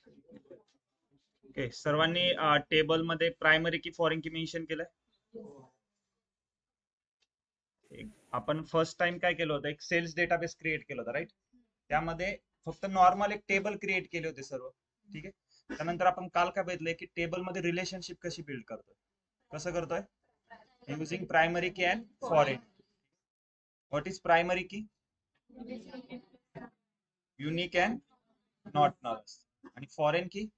Okay, सर्वांनी table मध्ये primary key foreign की मेन्शन केलंय. आपण फर्स्ट टाइम काय केलं होतं, एक सेल्स डेटाबेस क्रिएट केलं होतं, राईट. त्यामध्ये फक्त नॉर्मल एक टेबल क्रिएट केले होते सर्व. ठीक आहे. त्यानंतर आपण काल काय बघितलंय की टेबल मध्ये रिलेशनशिप कशी बिल्ड करतोय. कसं करतोय, using primary key and foreign. What is primary key? Unique and not null. आणि फॉरेन की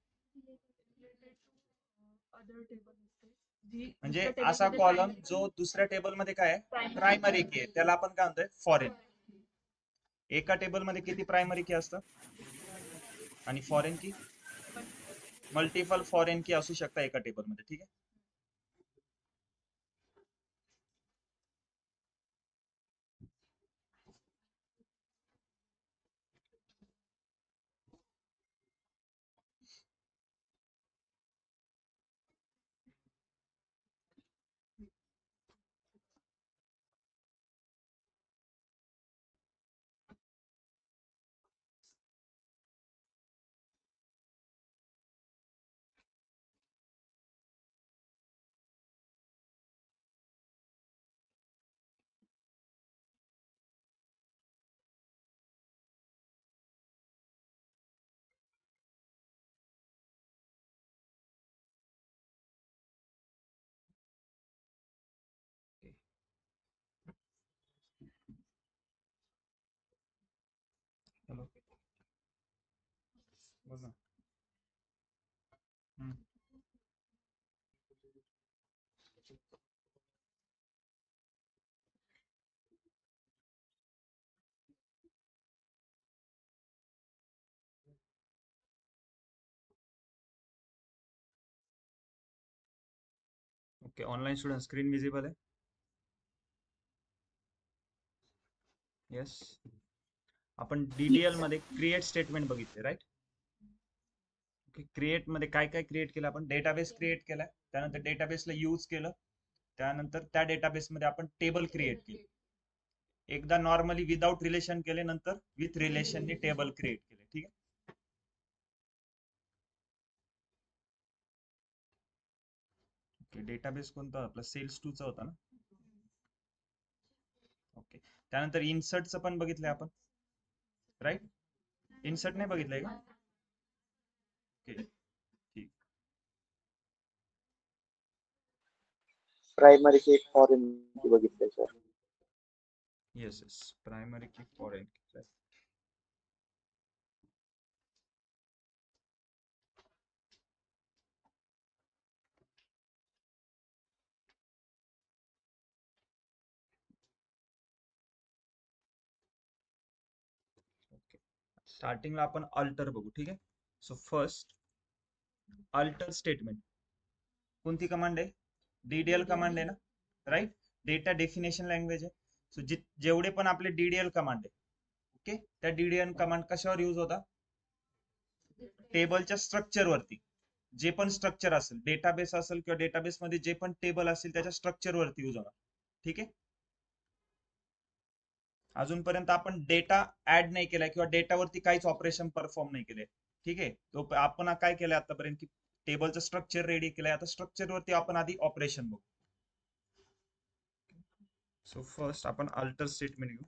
म्हणजे असा कॉलम जो दुसऱ्या टेबल मध्ये काय आहे, प्रायमरी की आहे, त्याला आपण काय म्हणतोय, फॉरेन. एका टेबल मध्ये किती प्रायमरी की असतं आणि फॉरेन की? मल्टिपल फॉरेन की असू शकता एका टेबल मध्ये. ठीक आहे. हॅलो, बोल ना. Okay, online student screen visible आहे. येस. आपण डीडीएल मध्ये क्रिएट स्टेटमेंट बघितले, राईट. ओके, क्रिएट मध्ये काय काय क्रिएट केलं आपण, डेटाबेस क्रिएट केलाय, त्यानंतर डेटाबेसला यूज केलं, त्यानंतर त्या डेटाबेस मध्ये आपण टेबल क्रिएट केले. एकदा नॉर्मली विदाउट रिलेशन केले, नंतर विथ रिलेशननी टेबल क्रिएट केले. ठीक आहे. ओके, डेटाबेस कोणता आपला, सेल्स 2 चा होता ना. ओके, त्यानंतर इन्सर्टचं पण बघितलंय आपण, राईट. इन्सर्ट नाही बघितलंय का? ओके, ठीक. प्रायमरी की फॉरेन की बघितलंय sir. Yes yes, primary key foreign की. ओके, स्टार्टिंगला आपण अल्टर बघू. ठीक आहे. सो फर्स्ट अल्टर स्टेटमेंट कोणती कमांड आहे, डीडीएल कमांड आहे ना, राईट. डेटा डेफिनेशन लँग्वेज आहे. सो जेवढे पण आपले डीडीएल कमांड आहे, ओके, त्या डीडीएल कमांड कशावर यूज होता, टेबलच्या स्ट्रक्चर वरती. जे पण स्ट्रक्चर असेल, डेटाबेस असेल किंवा डेटाबेस मध्ये जे पण टेबल असेल त्याच्या स्ट्रक्चर वरती यूज होणार. ठीक आहे. अजूनपर्यंत आपण डेटा ऍड नाही केलाय किंवा डेटावरती काहीच ऑपरेशन परफॉर्म नाही केले. ठीक आहे. तो आपण काय केलंय आतापर्यंत की टेबलचं स्ट्रक्चर रेडी केलंय. आता स्ट्रक्चर वरती आपण आधी ऑपरेशन बघू. सो फर्स्ट आपण अल्टर स्टेटमेंट घेऊ.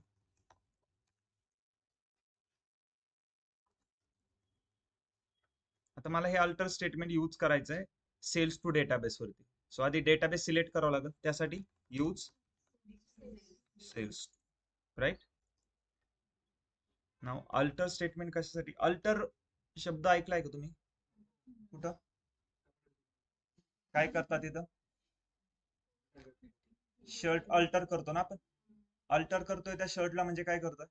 आता मला हे अल्टर स्टेटमेंट यूज करायचं आहे सेल्स टू डेटाबेस वरती. सो आधी डेटाबेस सिलेक्ट करावं लागेल, त्यासाठी यूज सेल्स, राईट. नाव अल्टर स्टेटमेंट कशासाठी, अल्टर शब्द ऐकलाय का तुम्ही कुठं, काय करतात इथं, शर्ट अल्टर करतो ना आपण, अल्टर करतोय त्या शर्टला, म्हणजे काय करतोय,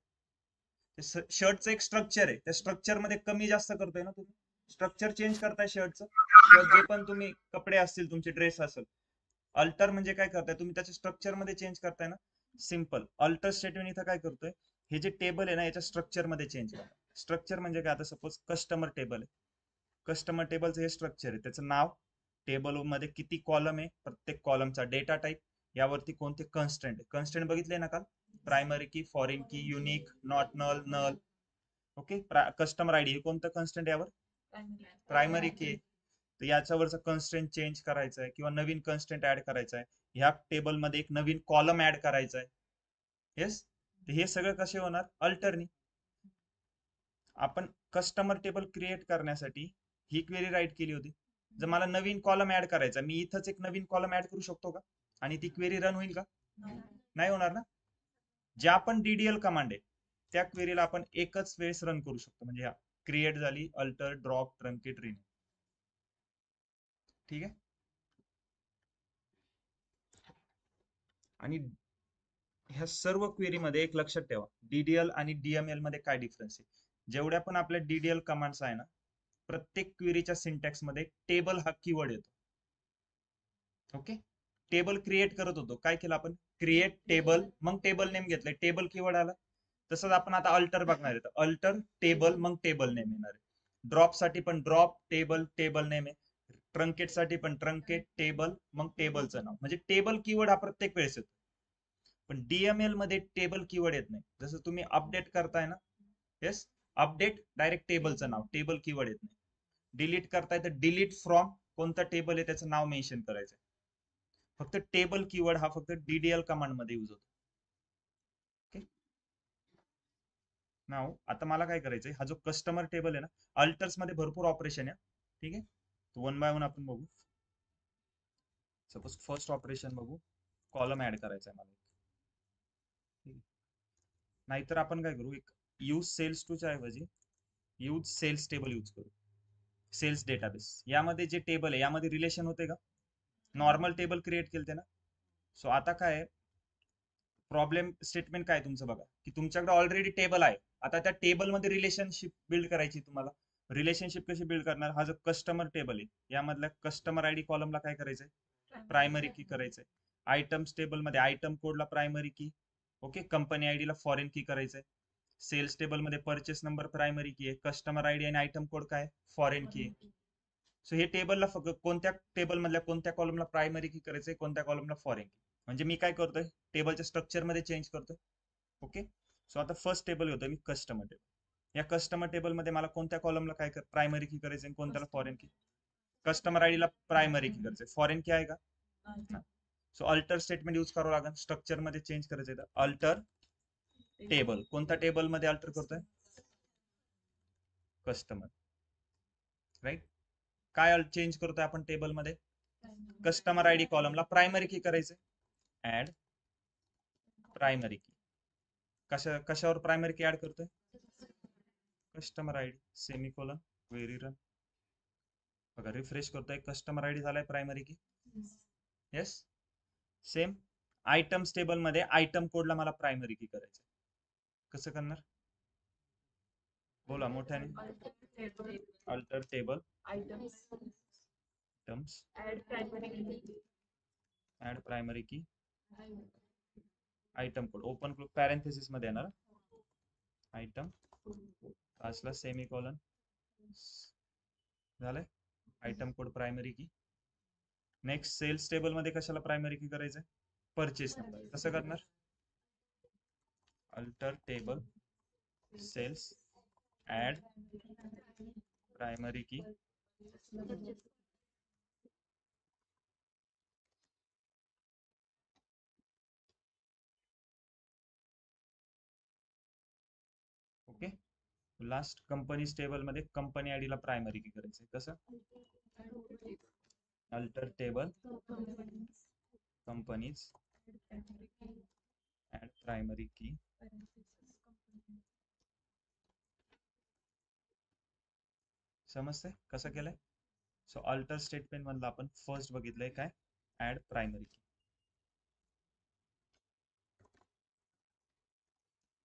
शर्टचं एक स्ट्रक्चर आहे, त्या स्ट्रक्चर मध्ये कमी जास्त करतोय ना तुम्ही, स्ट्रक्चर चेंज करताय शर्टचं किंवा जे पण तुम्ही कपडे असतील, तुमचे ड्रेस असेल. अल्टर म्हणजे काय करताय, तुम्ही त्याच्या स्ट्रक्चर मध्ये चेंज करताय ना. सिंपल अल्टर स्टेटमेंट इथं काय करतोय, हे जे टेबल आहे ना याच्या स्ट्रक्चर मध्ये चेंज करतो. स्ट्रक्चर म्हणजे काय, आता सपोज कस्टमर टेबल आहे, कस्टमर टेबलचं हे स्ट्रक्चर आहे, त्याचं नाव, टेबल मध्ये किती कॉलम आहे, प्रत्येक कॉलमचा डेटा टाईप, यावरती कोणते कन्स्टंट आहे, कन्स्टंट बघितले ना काल, primary key, foreign key, unique, not null, null. Okay, customer ID हे कोणतं कन्स्टंट, यावर प्रायमरी की. तर याच्यावरचा कन्स्ट्रेंट चेंज करायचा आहे किंवा नवीन कन्स्ट्रेंट ऍड करायचा आहे. ह्या टेबल मध्ये एक नवीन कॉलम ऍड करायचा आहे. येस, हे सगळं कसे होणार? अल्टरनी. आपण कस्टमर टेबल क्रिएट करण्यासाठी ही क्वेरी राईट केली होती. जर मला नवीन कॉलम ऍड करायचा, मी इथंच एक नवीन कॉलम ऍड करू शकतो का? आणि ती क्वेरी रन होईल का? नाही होणार ना. ज्या पण डीडीएल कमांड आहे त्या क्वेरीला आपण एकच वेळेस रन करू शकतो. म्हणजे ह्या क्रिएट झाली, अल्टर, ड्रॉप, ट्रंकेट, रिन्यू. ठीक आहे. आणि ह्या सर्व क्वेरी मध्ये एक लक्षात ठेवा, डीडीएल आणि डीएमएल मध्ये काय डिफरन्स आहे. जेवढ्या पण आपल्या डीडीएल कमांड्स आहे ना, प्रत्येक क्वेरीच्या सिंटॅक्स मध्ये टेबल हा कीवर्ड येतो. ओके, टेबल क्रिएट करत होतो, काय केलं आपण? क्रिएट टेबल, मग टेबल नेम घेतलंय, टेबल कीवर्ड आला. तसंच आपण आता अल्टर बघणार आहे, अल्टर टेबल, मग टेबल नेम येणार आहे. ड्रॉप साठी पण ड्रॉप टेबल, टेबल नेम आहे. ट्रंकेट साठी पण ट्रंकेट टेबल, मग टेबलचं नाव. म्हणजे टेबल कीवर्ड हा प्रत्येक वेळेस येतो. पण डीएमएल मध्ये टेबल कीवर्ड येत नाही. जसं तुम्ही अपडेट करताय ना, येस, अपडेट डायरेक्ट टेबलचं नाव, टेबल कीवर्ड येत नाही. डिलीट करताय तर डिलीट फ्रॉम कोणता टेबल आहे त्याचं नाव मेन्शन करायचं. फक्त टेबल कीवर्ड हा फक्त डीडीएल कमांड मध्ये यूज होतो. ओके, नाव आता मला काय करायचंय, हा जो कस्टमर टेबल आहे ना, अल्टर्स मध्ये भरपूर ऑपरेशन आहे. ठीक आहे, वन बाय वन आपण बघू. सपोज फर्स्ट ऑपरेशन बघू, कॉलम ऍड करायचा आहे मला. नाहीतर आपण काय करू, एक यूज सेल्स टू च्या ऐवजी यूज सेल्स टेबल यूज करू. सेल्स डेटाबेस, यामध्ये जे टेबल आहे यामध्ये रिलेशन होते का? नॉर्मल टेबल क्रिएट केलते ना. सो आता काय प्रॉब्लेम स्टेटमेंट काय तुमचं बघा, की तुमच्याकडे ऑलरेडी टेबल आहे. आता त्या टेबल मध्ये रिलेशनशिप बिल्ड करायची तुम्हाला. रिलेशनशिप कशी बिल्ड करणार? हा जो कस्टमर टेबल आहे यामधल्या कस्टमर आयडी कॉलमला काय करायचंय? प्रायमरी की करायचंय. आयटम्स टेबल मध्ये आयटम कोडला प्रायमरी की. ओके, कंपनी आयडीला फॉरेन की करायचंय. सेल्स टेबल मध्ये परचेस नंबर प्रायमरी की आहे, कस्टमर आयडी आणि आयटम कोड काय? फॉरेन की आहे. सो हे टेबलला फक्त कोणत्या टेबल मधल्या कोणत्या कॉलमला प्रायमरी की करायचंय, कोणत्या कॉलमला फॉरेन की. म्हणजे मी काय करतोय, टेबलच्या स्ट्रक्चर मध्ये चेंज करतोय. ओके, सो आता फर्स्ट टेबल होतं मी कस्टमर टेबल. या कस्टमर टेबल मध्ये मला कोणत्या कॉलमला काय प्रायमरी की करायचंय, कोणत्याला foreign key? Customer आयडीला primary key करायचंय. फॉरेन की आहे का? सो अल्टर स्टेटमेंट यूज करावं लागेल. स्ट्रक्चर मध्ये चेंज करायचंय तर अल्टर टेबल. कोणत्या टेबल मध्ये अल्टर करतोय? कस्टमर. राईट, काय चेंज करतोय आपण टेबल मध्ये? कस्टमर आयडी कॉलमला प्रायमरी की करायचंय. ऍड प्रायमरी की. कशावर प्रायमरी की ऍड करतोय? Customer ID semicolon query run. बघा, रिफ्रेश करतोय, कस्टमर आयडी झालाय primary key. Yes, same items table मध्ये आयटम कोडला मला प्रायमरी की करायचं. कसं करणार? बोला मोठ्याने. Alter table items add primary key item code open close parenthesis मध्ये येणार. आयटम लास्टला सेमीकोलन झालंय. Item code primary key. Next sales table मध्ये कशाला प्रायमरी की करायचंय? Purchase number. कसं करणार? Alter table sales add primary की. ओके, लास्ट कंपनीज टेबल मध्ये कंपनी आयडीला प्रायमरी की करायचंय. कसं? Alter table companies add primary key. समजतंय कसं केलंय? सो अल्टर स्टेटमेंट मधलं आपण फर्स्ट बघितलंय काय? ऍड प्रायमरी की.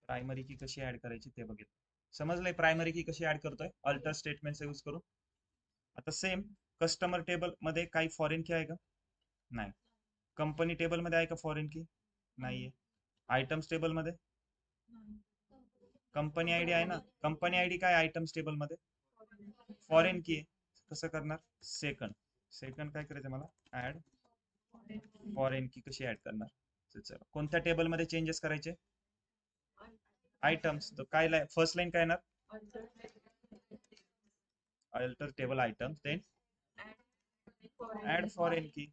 प्रायमरी की कशी ऍड करायची ते बघितलं. समजलंय प्रायमरी की कशी ऍड करतोय अल्टर स्टेटमेंटचा यूज करून. आता सेम कस्टमर टेबल मध्ये काही फॉरेन की आहे का? नाही. कंपनी टेबल मध्ये आहे का फॉरेन की? नाहीये. आयटम्स टेबल मध्ये कंपनी आयडी आहे ना. कंपनी आयडी काय आयटम्स टेबल मध्ये? Foreign key. कसं करणार? सेकंड काय करायचं मला? ऍड फॉरेन की. कशी ऍड करणार? चला, कोणत्या टेबल मध्ये चेंजेस करायचे? आयटम्स. तर काय फर्स्ट लाईन काय येणार? Alter table item then add foreign key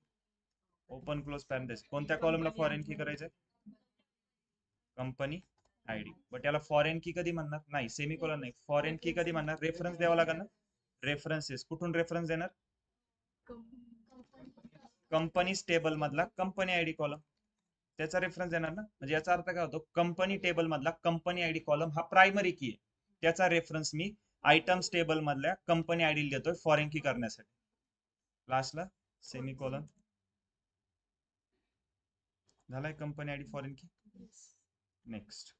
open close parenthesis. कोणत्या कॉलमला फॉरेन की करायचंय? Company ID. बट याला फॉरेन की कधी म्हणणार? नाही, सेमीकोलन नाही, फॉरेन की कधी म्हणणार? रेफरन्स द्यावा लागेल ना. रेफरन्सेस कुठून रेफरन्स देणार? कंपनी टेबल मधला कंपनी आयडी कॉलम, त्याचा रेफरन्स देणार ना. म्हणजे याचा अर्थ काय होतो? कंपनी टेबल मधला कंपनी आयडी कॉलम हा प्रायमरी की आहे, त्याचा रेफरन्स मी आयटम्स टेबल मधल्या कंपनी आयडी देतोय फॉरेन की करण्यासाठी. लास्टला सेमीकोलन. झालाय company ID foreign key. Next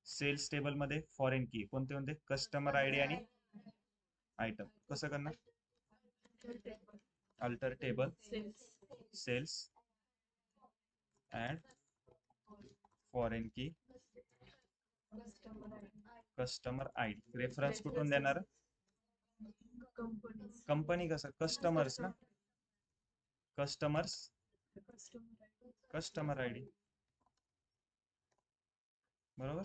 sales table मध्ये फॉरेन की कोणते कोणते? कस्टमर आयडी आणि आयटम. कसं करणार? Alter table sales and foreign key customer ID. Reference कुठून देणार? कंपनी. कसं? कस्टमर्स ना, कस्टमर्स कस्टमर आयडी. बरोबर.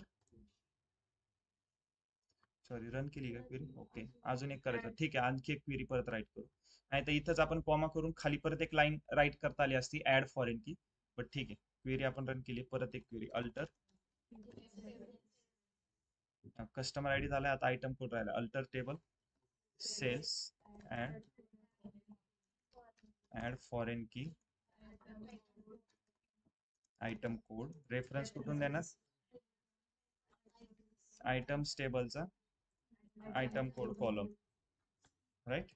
सॉरी, रन केली का क्वेरी? ओके, अजून एक करायचं. ठीक आहे, आणखी एक क्वेरी परत राईट करू. नाही तर इथंच आपण कॉमा करून खाली परत एक लाईन राईट करता आली असती, ऍड फॉरेन की. बट ठीक आहे, क्वेरी आपण रन केली. परत एक क्वेरी अल्टर कस्टमर आयडी झालाय. आता आयटम कोड राहिला. Alter table sales add foreign key item code. Reference कुठून देणार? आयटम्स टेबलचा आयटम कोड कॉलम. राईट.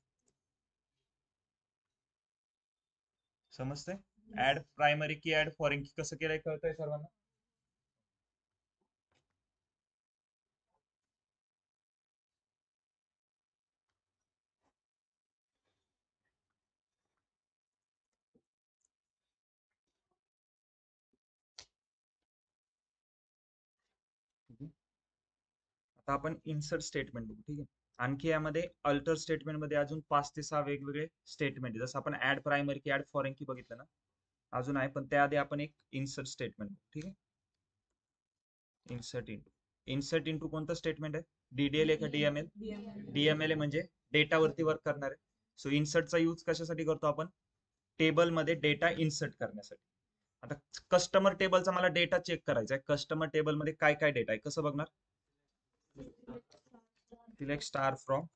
समजतंय? Add primary key add foreign key कसं केलंय कळतंय सर्वांना? आता आपण इन्सर्ट स्टेटमेंट बघू. ठीक आहे. आणखी यामध्ये अल्टर स्टेटमेंट मध्ये अजून 5 ते 6 वेगवेगळे स्टेटमेंट आहे. जसं आपण add primary key add foreign की बघितलं ना, अजून आहे. पण त्याआधी आपण एक इन्सर्ट स्टेटमेंट. ठीक आहे. इन्सर्ट इंटू कोणतं स्टेटमेंट आहे? डीडीएल आहे का डीएमएल? डीएमएल म्हणजे डेटावरती वर्क करणार आहे. सो इन्सर्टचा यूज कशासाठी करतो आपण? टेबल मध्ये डेटा इन्सर्ट करण्यासाठी. आता कस्टमर टेबलचा मला डेटा चेक करायचा आहे. कस्टमर टेबल मध्ये काय काय डेटा आहे, कसं बघणार? Select star from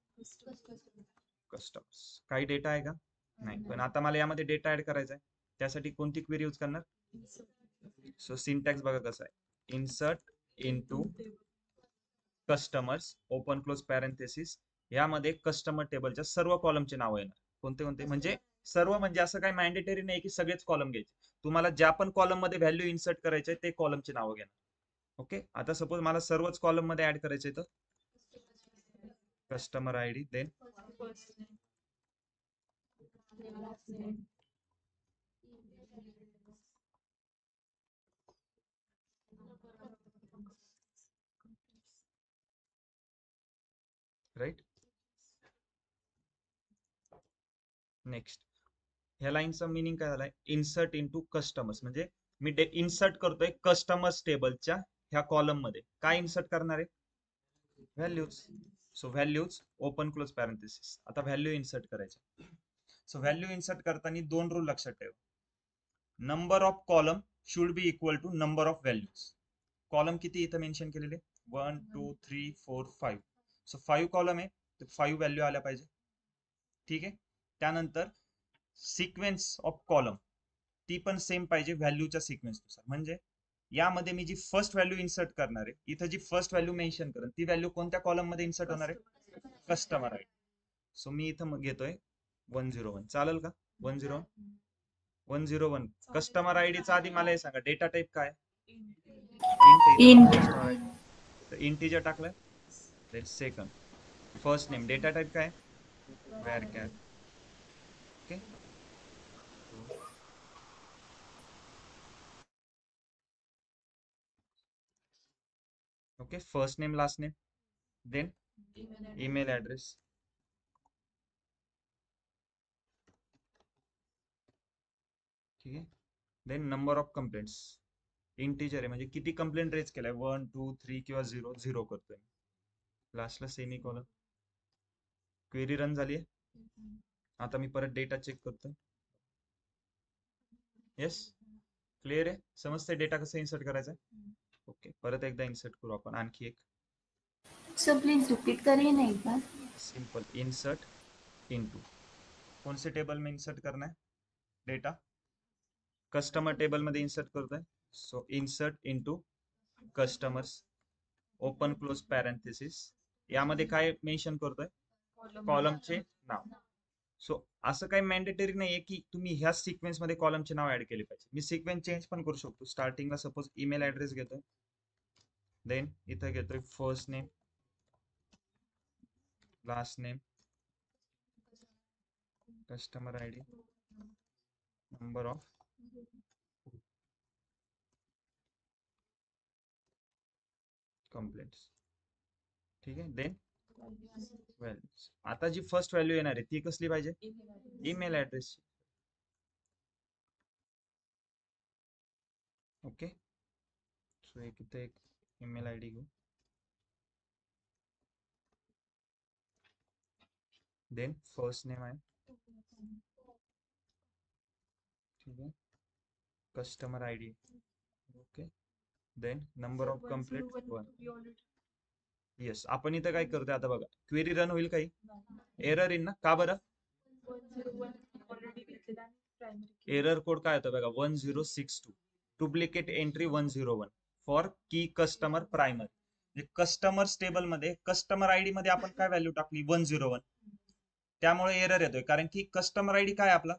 customers. काही डेटा आहे का? नाही. पण आता मला यामध्ये डेटा ऍड करायचा आहे, त्यासाठी कोणती क्वेरी यूज करणार? सो सिंटॅक्स बघा कसं आहे. Insert into customers open close parenthesis. यामध्ये कस्टमर टेबलच्या सर्व कॉलमचे नाव येणार. कोणते कोणते? म्हणजे सर्व, म्हणजे असं काही मॅन्डेटरी नाही की सगळेच कॉलम घ्यायचे. तुम्हाला ज्या पण कॉलम मध्ये व्हॅल्यू इन्सर्ट करायचे ते कॉलमचे नाव घेणार. ओके. आता सपोज मला सर्वच कॉलम मध्ये ऍड करायचे तर customer ID then right. Next ह्या लाईनचा मिनिंग काय झालाय? इन्सर्ट इनटू कस्टमर्स म्हणजे मी इन्सर्ट करतोय कस्टमर्स टेबलच्या ह्या कॉलम मध्ये. काय इन्सर्ट करणार आहे? Values. So values open close parenthesis. आता व्हॅल्यू इन्सर्ट करायचे. सो व्हॅल्यू इन्सर्ट करताना 2 रूल लक्षात ठेवा. Number of column should be equal to number of values. Column किती इथं मेन्शन केलेले? 1 2 3 4 5. सो 5 कॉलम आहे, तर 5 व्हॅल्यू आल्या पाहिजे. ठीक आहे. त्यानंतर सिक्वेन्स ऑफ कॉलम ती पण सेम पाहिजे व्हॅल्यूच्या सिक्वेन्सनुसार. म्हणजे यामध्ये मी जी फर्स्ट व्हॅल्यू इन्सर्ट करणार आहे, इथं जी फर्स्ट व्हॅल्यू मेन्शन करेन ती व्हॅल्यू कोणत्या कॉलम मध्ये इन्सर्ट होणार आहे? Customer ID. सो मी इथं घेतोय 101. चालेल का? 101 कस्टमर आयडीचा आधी मला हे सांगा, डेटा टाईप काय? इंटीजर टाकलंय. Second first name data type काय? Varchar. Okay. Okay, first name last name then email address. ठीक आहे. Then number of complaints. Integer आहे म्हणजे किती कंप्लेंट रेज केलाय? 1 2 3 किंवा 0 करतोय. लास्टला सेमी कॉलन. क्वेरी रन झाली आहे. आता मी परत डेटा चेक करतोय. येस, क्लिअर आहे. समजते डेटा कसं इन्सर्ट करायचा. ओके, परत एकदा इन्सर्ट करू आपण आणखी एक. सर प्लीज रिपीट करिए ना एक बार. Simple, insert into. कौन से टेबल में इंसर्ट करना है डेटा? कस्टमर टेबल मध्ये इन्सर्ट करतोय. So insert into customers, open close parenthesis. यामध्ये काय मेन्शन करतोय? कॉलमचे नाव. सो असं काही मॅन्डेटरी नाहीये की तुम्ही ह्या सिक्वेन्स मध्ये कॉलमचे नाव ऍड केले पाहिजे. मी सिक्वेन्स चेंज पण करू शकतो. स्टार्टिंगला सपोज ईमेल ऍड्रेस घेतोय, देन इथं घेतोय first name, last name, customer ID, number of complaints. ठीक आहे, देन व्हॅल्यूज. आता जी फर्स्ट व्हॅल्यू येणार आहे ती कसली पाहिजे? Email address. ओके, सो एक इथे एक ईमेल आयडी घेऊ. देन फर्स्ट नेम आहे, ठीक आहे, customer ID. Okay, then number of complaint 1. Yes, आपण इथं काय करतोय आता बघा, क्वेरी रन होईल काही एरर येईल ना? का बरं? एरर कोड काय होतं बघा, 1062. डुप्लिकेट एंट्री 101 फॉर की कस्टमर प्रायमरी. म्हणजे कस्टमर्स टेबल मध्ये कस्टमर आयडी मध्ये आपण काय व्हॅल्यू टाकली? 101. त्यामुळे एरर येतोय, कारण की कस्टमर आयडी काय आपला?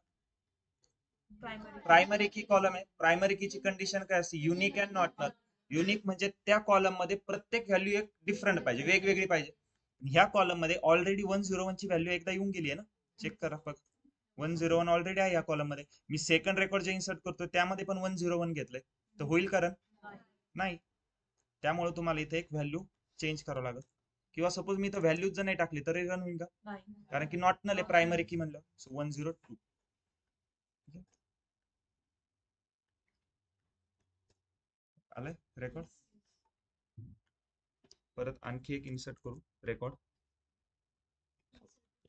प्रायमरी की कॉलम आहे. प्रायमरी कीची कंडिशन काय असते? Unique and not null. Unique म्हणजे त्या कॉलम मध्ये प्रत्येक व्हॅल्यू एक डिफरंट पाहिजे, वेगवेगळी पाहिजे. ह्या कॉलम मध्ये ऑलरेडी 101 ची व्हॅल्यू एकदा येऊन गेली आहे ना, चेक करा फक्त. 101 ऑलरेडी आहे या कॉलम मध्ये. मी सेकंड रेकॉर्ड जे इन्सर्ट करतो त्यामध्ये पण 101 घेतलंय, तर होईल कारण नाही. त्यामुळे तुम्हाला इथे एक व्हॅल्यू चेंज करावं लागेल. किंवा सपोज मी तर व्हॅल्यूज जर नाही टाकली तरी रन होईल का? कारण की नॉट नल आहे प्रायमरी की म्हणलं. सो 102. आलंय रेकॉर्ड. परत आणखी एक इन्सर्ट करू record.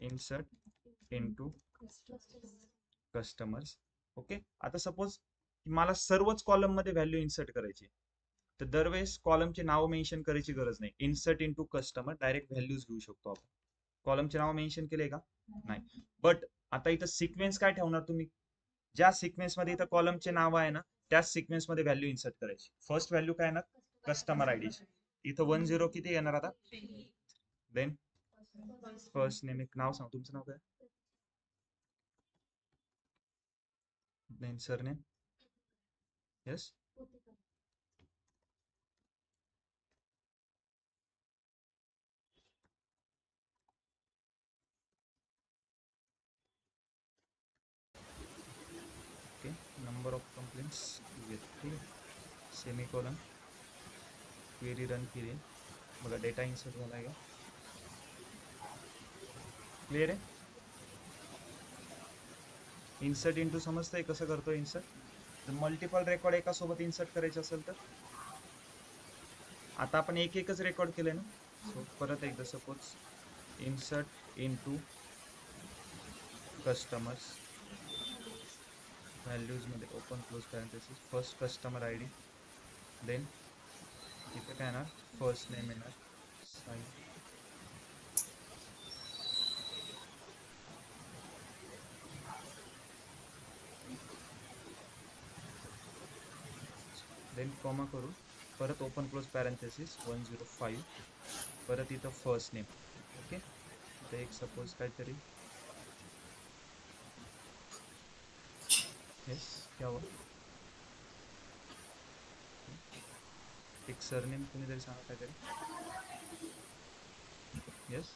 Insert into customers. Okay, आता सपोज मला सर्वच कॉलम मध्ये व्हॅल्यू इन्सर्ट करायची, तर दरवेळेस कॉलमचे नाव मेन्शन करायची गरज नाही. Insert into customer direct values घेऊ शकतो आपण. कॉलमचे नाव मेन्शन केले का? नाही. बट आता इथं सिक्वेन्स काय ठेवणार तुम्ही? ज्या सिक्वेन्स मध्ये इथं कॉलमचे नाव आहे ना, त्याच सिक्वेन्स मध्ये व्हॅल्यू इन्सर्ट करायची. फर्स्ट व्हॅल्यू काय येणार? Customer ID. इथं 10 किती येणार आता? देन फर्स्ट नेम, एक नाव सांग, तुमचं नाव काय? Then surname. Yes, okay. Number of complaints, semicolon. Query run केली, बघा डेटा इन्सर्ट झाला आहे का? क्लिअर आहे. इन्सर्ट इनटू समजतंय कसं करतो इन्सर्ट? जर मल्टिपल रेकॉर्ड एका सोबत इन्सर्ट करायचे असेल तर. आता आपण एक एकच रेकॉर्ड केले ना. सो परत एकदा suppose insert into customers, values मध्ये open close parenthesis, first customer ID, then इथे काय येणार? फर्स्ट नेम येणार, साई. देन कॉमा करू, परत ओपन क्लोज पॅरेंथेसिस 105, परत इथं फर्स्ट नेम. ओके, इथं एक सपोज काहीतरी, येस क्या हुआ? एक सरनेम कोणीतरी सांगा काहीतरी. Yes,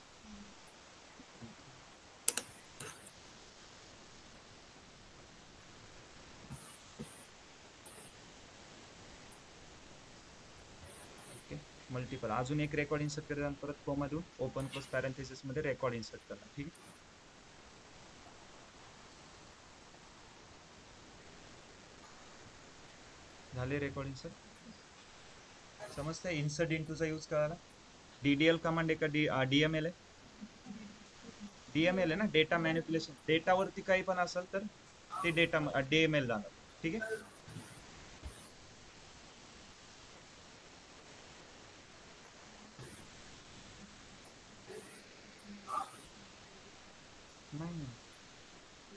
okay. मल्टिपल अजून एक रेकॉर्ड इन्सर्ट करताना परत कोमा देऊन ओपन क्लोज पॅरेंथेसिस मध्ये रेकॉर्ड इन्सर्ट करणार. ठीक आहे, झाले रेकॉर्ड इन्सर्ट. समजतंय इन्सर्ट इनटूचा यूज करायला? डीडीएल कमांड आहे का डीएमएल आहे? DML आहे ना, डेटा मॅनिप्युलेशन. डेटावरती काही पण असेल तर ते डेटा DML जाणार. ठीक आहे. नाही,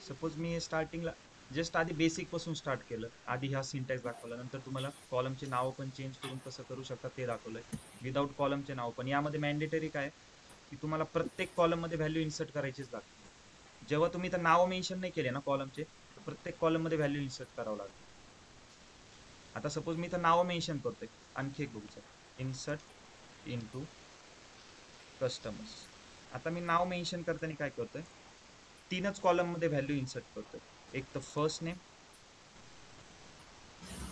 सपोज मी स्टार्टिंगला जस्ट आधी बेसिक पासून स्टार्ट केलं. आधी ह्या सिंटॅक्स दाखवला, नंतर तुम्हाला कॉलमचे नाव पण चेंज करून कसं करू शकता ते दाखवलंय. विदाउट कॉलमचे नाव पण. यामध्ये मॅन्डेटरी काय आहे, की तुम्हाला प्रत्येक कॉलम मध्ये व्हॅल्यू इन्सर्ट करायचीच लागते. जेव्हा तुम्ही तर नाव मेन्शन नाही केले ना कॉलमचे, तर प्रत्येक कॉलम मध्ये व्हॅल्यू इन्सर्ट करावं लागेल. आता सपोज मी तर नाव मेन्शन करतोय. आणखी एक बघू चला. Insert into customers. आता मी नाव मेन्शन करताना काय करतोय, तीनच कॉलम मध्ये व्हॅल्यू इन्सर्ट करतोय. एक तर first name,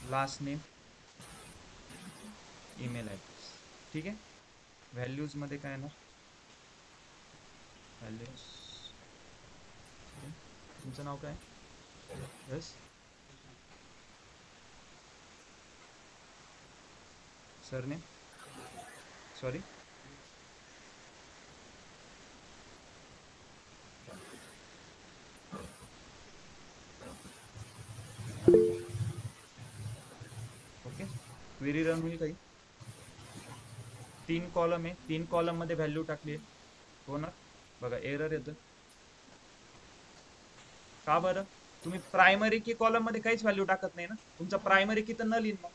last name, email address. ठीक आहे. व्हॅल्यूज मध्ये काय येणार, व्हॅल्यूज. तुमचं नाव काय? Yes surname, sorry okay. Query run होईल काही. 3 कॉलम आहे, 3 कॉलम मध्ये व्हॅल्यू टाकली आहे. होणार बघा, एरर येतं. का बरं? तुम्ही प्रायमरी की कॉलम मध्ये काहीच व्हॅल्यू टाकत नाही ना. तुमचा प्रायमरी की तर नल इन. मग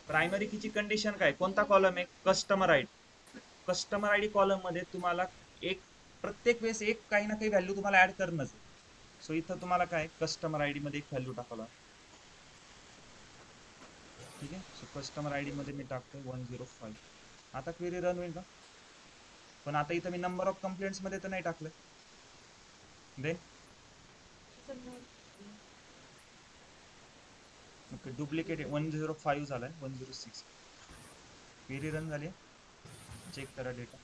प्रायमरी कीची कंडिशन काय, कोणता कॉलम आहे, customer ID. Customer ID column मध्ये तुम्हाला एक प्रत्येक वेळेस एक काही ना काही व्हॅल्यू तुम्हाला ऍड करणंच आहे. सो इथं तुम्हाला काय, कस्टमर आयडी मध्ये एक व्हॅल्यू टाकावं. ठीक आहे. सो कस्टमर आयडी मध्ये मी टाकतोय 105. आता क्वेरी रन होईल का? पण आता इथं मी नंबर ऑफ कंप्लेंट्स मध्ये तर नाही टाकलं. देन ओके, डुप्लिकेट 105 झालाय 106. क्वेरी रन झाली. चेक करा डेटा.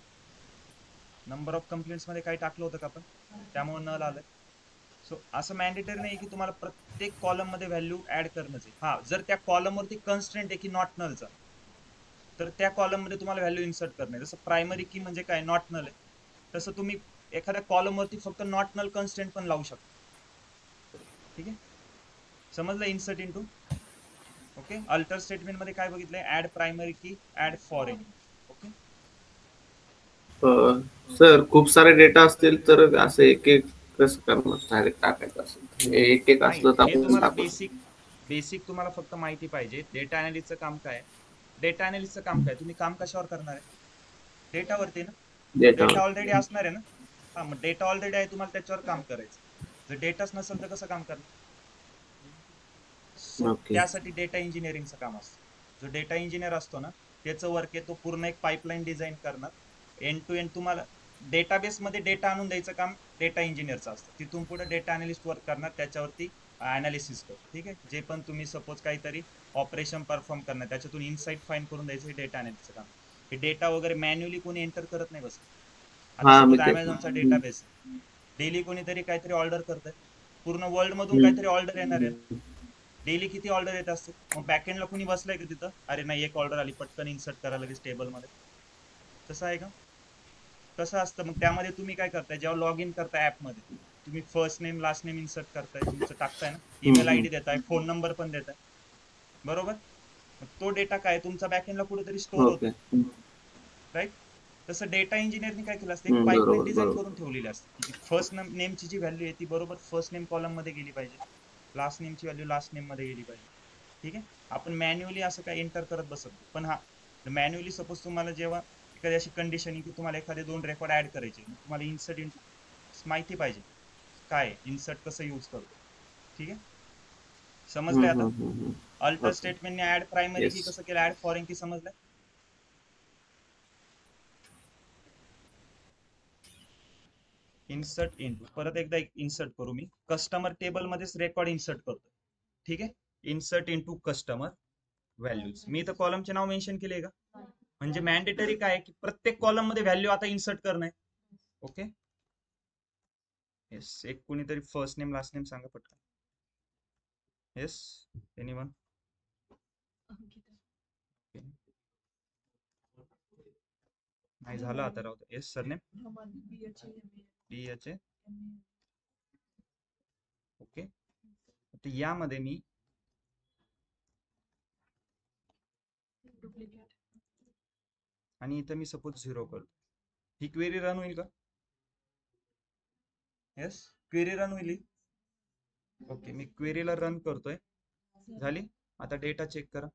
नंबर ऑफ कंप्लेंट्स मध्ये काही टाकलं होतं का आपण, त्यामुळे नल आलंय. सो असं मॅन्डेटरी नाही की तुम्हाला प्रत्येक कॉलम मध्ये व्हॅल्यू ऍड करणंच आहे. हा, जर त्या कॉलम वरती कन्स्ट्रेंट आहे की नॉट नलचा, तर त्या कॉलम मध्ये तुम्हाला व्हॅल्यू इन्सर्ट करणे. जसं प्रायमरी की म्हणजे काय, नॉट नल आहे, तसं तुम्ही एखाद्या कॉलम वरती फक्त नॉट नल कन्स्ट्रेंट पण लावू शकता. ठीक आहे. समजलं insert into. Okay. Alter statement मध्ये काय बघितलंय, add primary key, add foreign. Okay. Sir खूप सारे डेटा असतील तर असं एक एक कसं करणार, डायरेक्ट टाकायचं असेल एक एक नाही, असलं तर हे आपण तुम्हाला टाकू शकतो. बेसिक तुम्हाला फक्त माहिती पाहिजे. डेटा अनालिस्टचं काम काय आहे, डेटा अनालिस्टचं काम काय, तुम्ही काम कशावर करणार आहे, डेटावरती ना. मग डेटा. डेटा ऑलरेडी असणार आहे ना. हा, मग डेटा ऑलरेडी आहे, तुम्हाला त्याच्यावर काम करायचं. जर डेटाच नसेल तर कसं काम करणार. So okay. त्यासाठी डेटा इंजिनिअरिंगचं काम असतं. जो डेटा इंजिनियर असतो ना, त्याचं वर्क आहे तो पूर्ण एक पाईपलाईन डिझाईन करणार. एंड टू एंड तुम्हाला डेटाबेस मध्ये डेटा आणून द्यायचं काम डेटा इंजिनियरचं असतं. तिथून पुढे डेटा अनालिस्ट वर्क करणार, त्याच्यावरती अनालिसिस करतो. ठीक आहे. जे पण तुम्ही सपोज काहीतरी ऑपरेशन परफॉर्म करणार, त्याच्यातून इनसाइट फाइंड करून द्यायचं, हे डेटा अनालिस्टचं काम. हे डेटा वगैरे मॅन्युअली कोणी एंटर करत नाही बस. आता हा मी सपोज तेच अमेझॉनचा डेटाबेस, डेली कोणीतरी काहीतरी ऑर्डर करतंय, पूर्ण वर्ल्ड मधून हम्म. काहीतरी ऑर्डर येणार आहे. डेली किती ऑर्डर येत असते, मग बॅकएंडला कुणी बसलंय का तिथं, अरे नाही एक ऑर्डर आली पटकन इन्सर्ट करा लगेच टेबल मध्ये. तसं आहे का? कसं असतं मग त्यामध्ये तुम्ही काय करताय, जेव्हा लॉग इन करताय ऍप मध्ये, तुम्ही first name last name insert करताय, तुमचं टाकताय ना, ईमेल आयडी देताय, फोन नंबर पण देताय, बरोबर. मग तो डेटा काय तुमचा बॅकएंडला कुठेतरी स्टोअर ओके. होतो, राईट. तसं डेटा इंजिनियरनी काय केलं असतं, एक पाईपलाईन बरोबर डिझाईन बरोबर. करून ठेवलेली असते, की फर्स्ट नेमची जी व्हॅल्यू आहे ती बरोबर फर्स्ट नेम कॉलम मध्ये गेली पाहिजे, लास्ट नेमची व्हॅल्यू लास्ट नेम मध्ये गेली पाहिजे. ठीक आहे. आपण मॅन्युअली असं काय एंटर करत बसत नाही. पण हा, मॅन्युअली सपोज तुम्हाला जेव्हा एखादी अशी कंडिशन की तुम्हाला एखादे 2 रेकॉर्ड ऍड करायचे, तुम्हाला इन्सर्ट इन माहिती पाहिजे काय इन्सर्ट कसं यूज करतो. ठीक आहे. समजलंय आता. Alter okay. स्टेटमेंटने ऍड प्रायमरी येस. की कसं केलं, ऍड फॉरेन की समजलंय. इन्सर्ट इनटू, परत एकदा इन्सर्ट करू, मी कस्टमर टेबल मध्येच रेकॉर्ड इन्सर्ट करतो. ठीक आहे. Insert into customer values. मी तर कॉलमचे नाव मेन्शन केले का, म्हणजे मॅन्डेटरी काय की प्रत्येक कॉलम मध्ये व्हॅल्यू आता इन्सर्ट करणं आहे. ओके. येस. एक कोणीतरी फर्स्ट नेम लास्ट नेम सांगा पटकन. येस. एनीवन. नाही झालं आता, राहू दे. येस. सरनेम DH ओके, तर यामध्ये मी आणि इथं मी सपोज 0 करतो, ही क्वेरी रन होईल का? येस, क्वेरी रन होईल. ओके, मी क्वेरीला रन करतोय, झाली. आता डेटा चेक करा.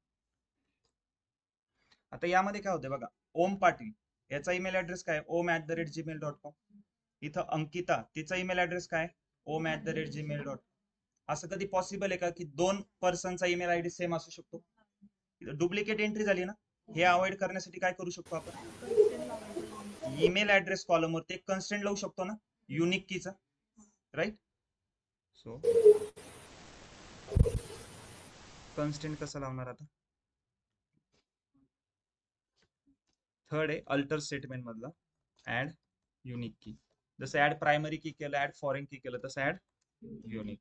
आता यामध्ये काय होतंय बघा, ओम पाटील याचा ईमेल ऍड्रेस काय, om@gmail.com. इथं अंकिता, तिचा ईमेल ऍड्रेस काय, om@gmail.com. असं कधी पॉसिबल आहे का की 2 पर्सनचा ईमेल आयडी सेम असू शकतो? डुप्लिकेट एंट्री झाली ना, हे अवॉइड करण्यासाठी काय करू शकतो आपण, ईमेल ऍड्रेस कॉलम वरती एक कन्स्ट्रेंट लावू शकतो ना, युनिक कीचा, राईट. सो कन्स्ट्रेंट कसा लावणार आता, थर्ड आहे अल्टर स्टेटमेंट मधला ऍड युनिक की. जसं ऍड प्रायमरी की केलं, ऍड फॉरेन की केलं, तसं ऍड युनिक.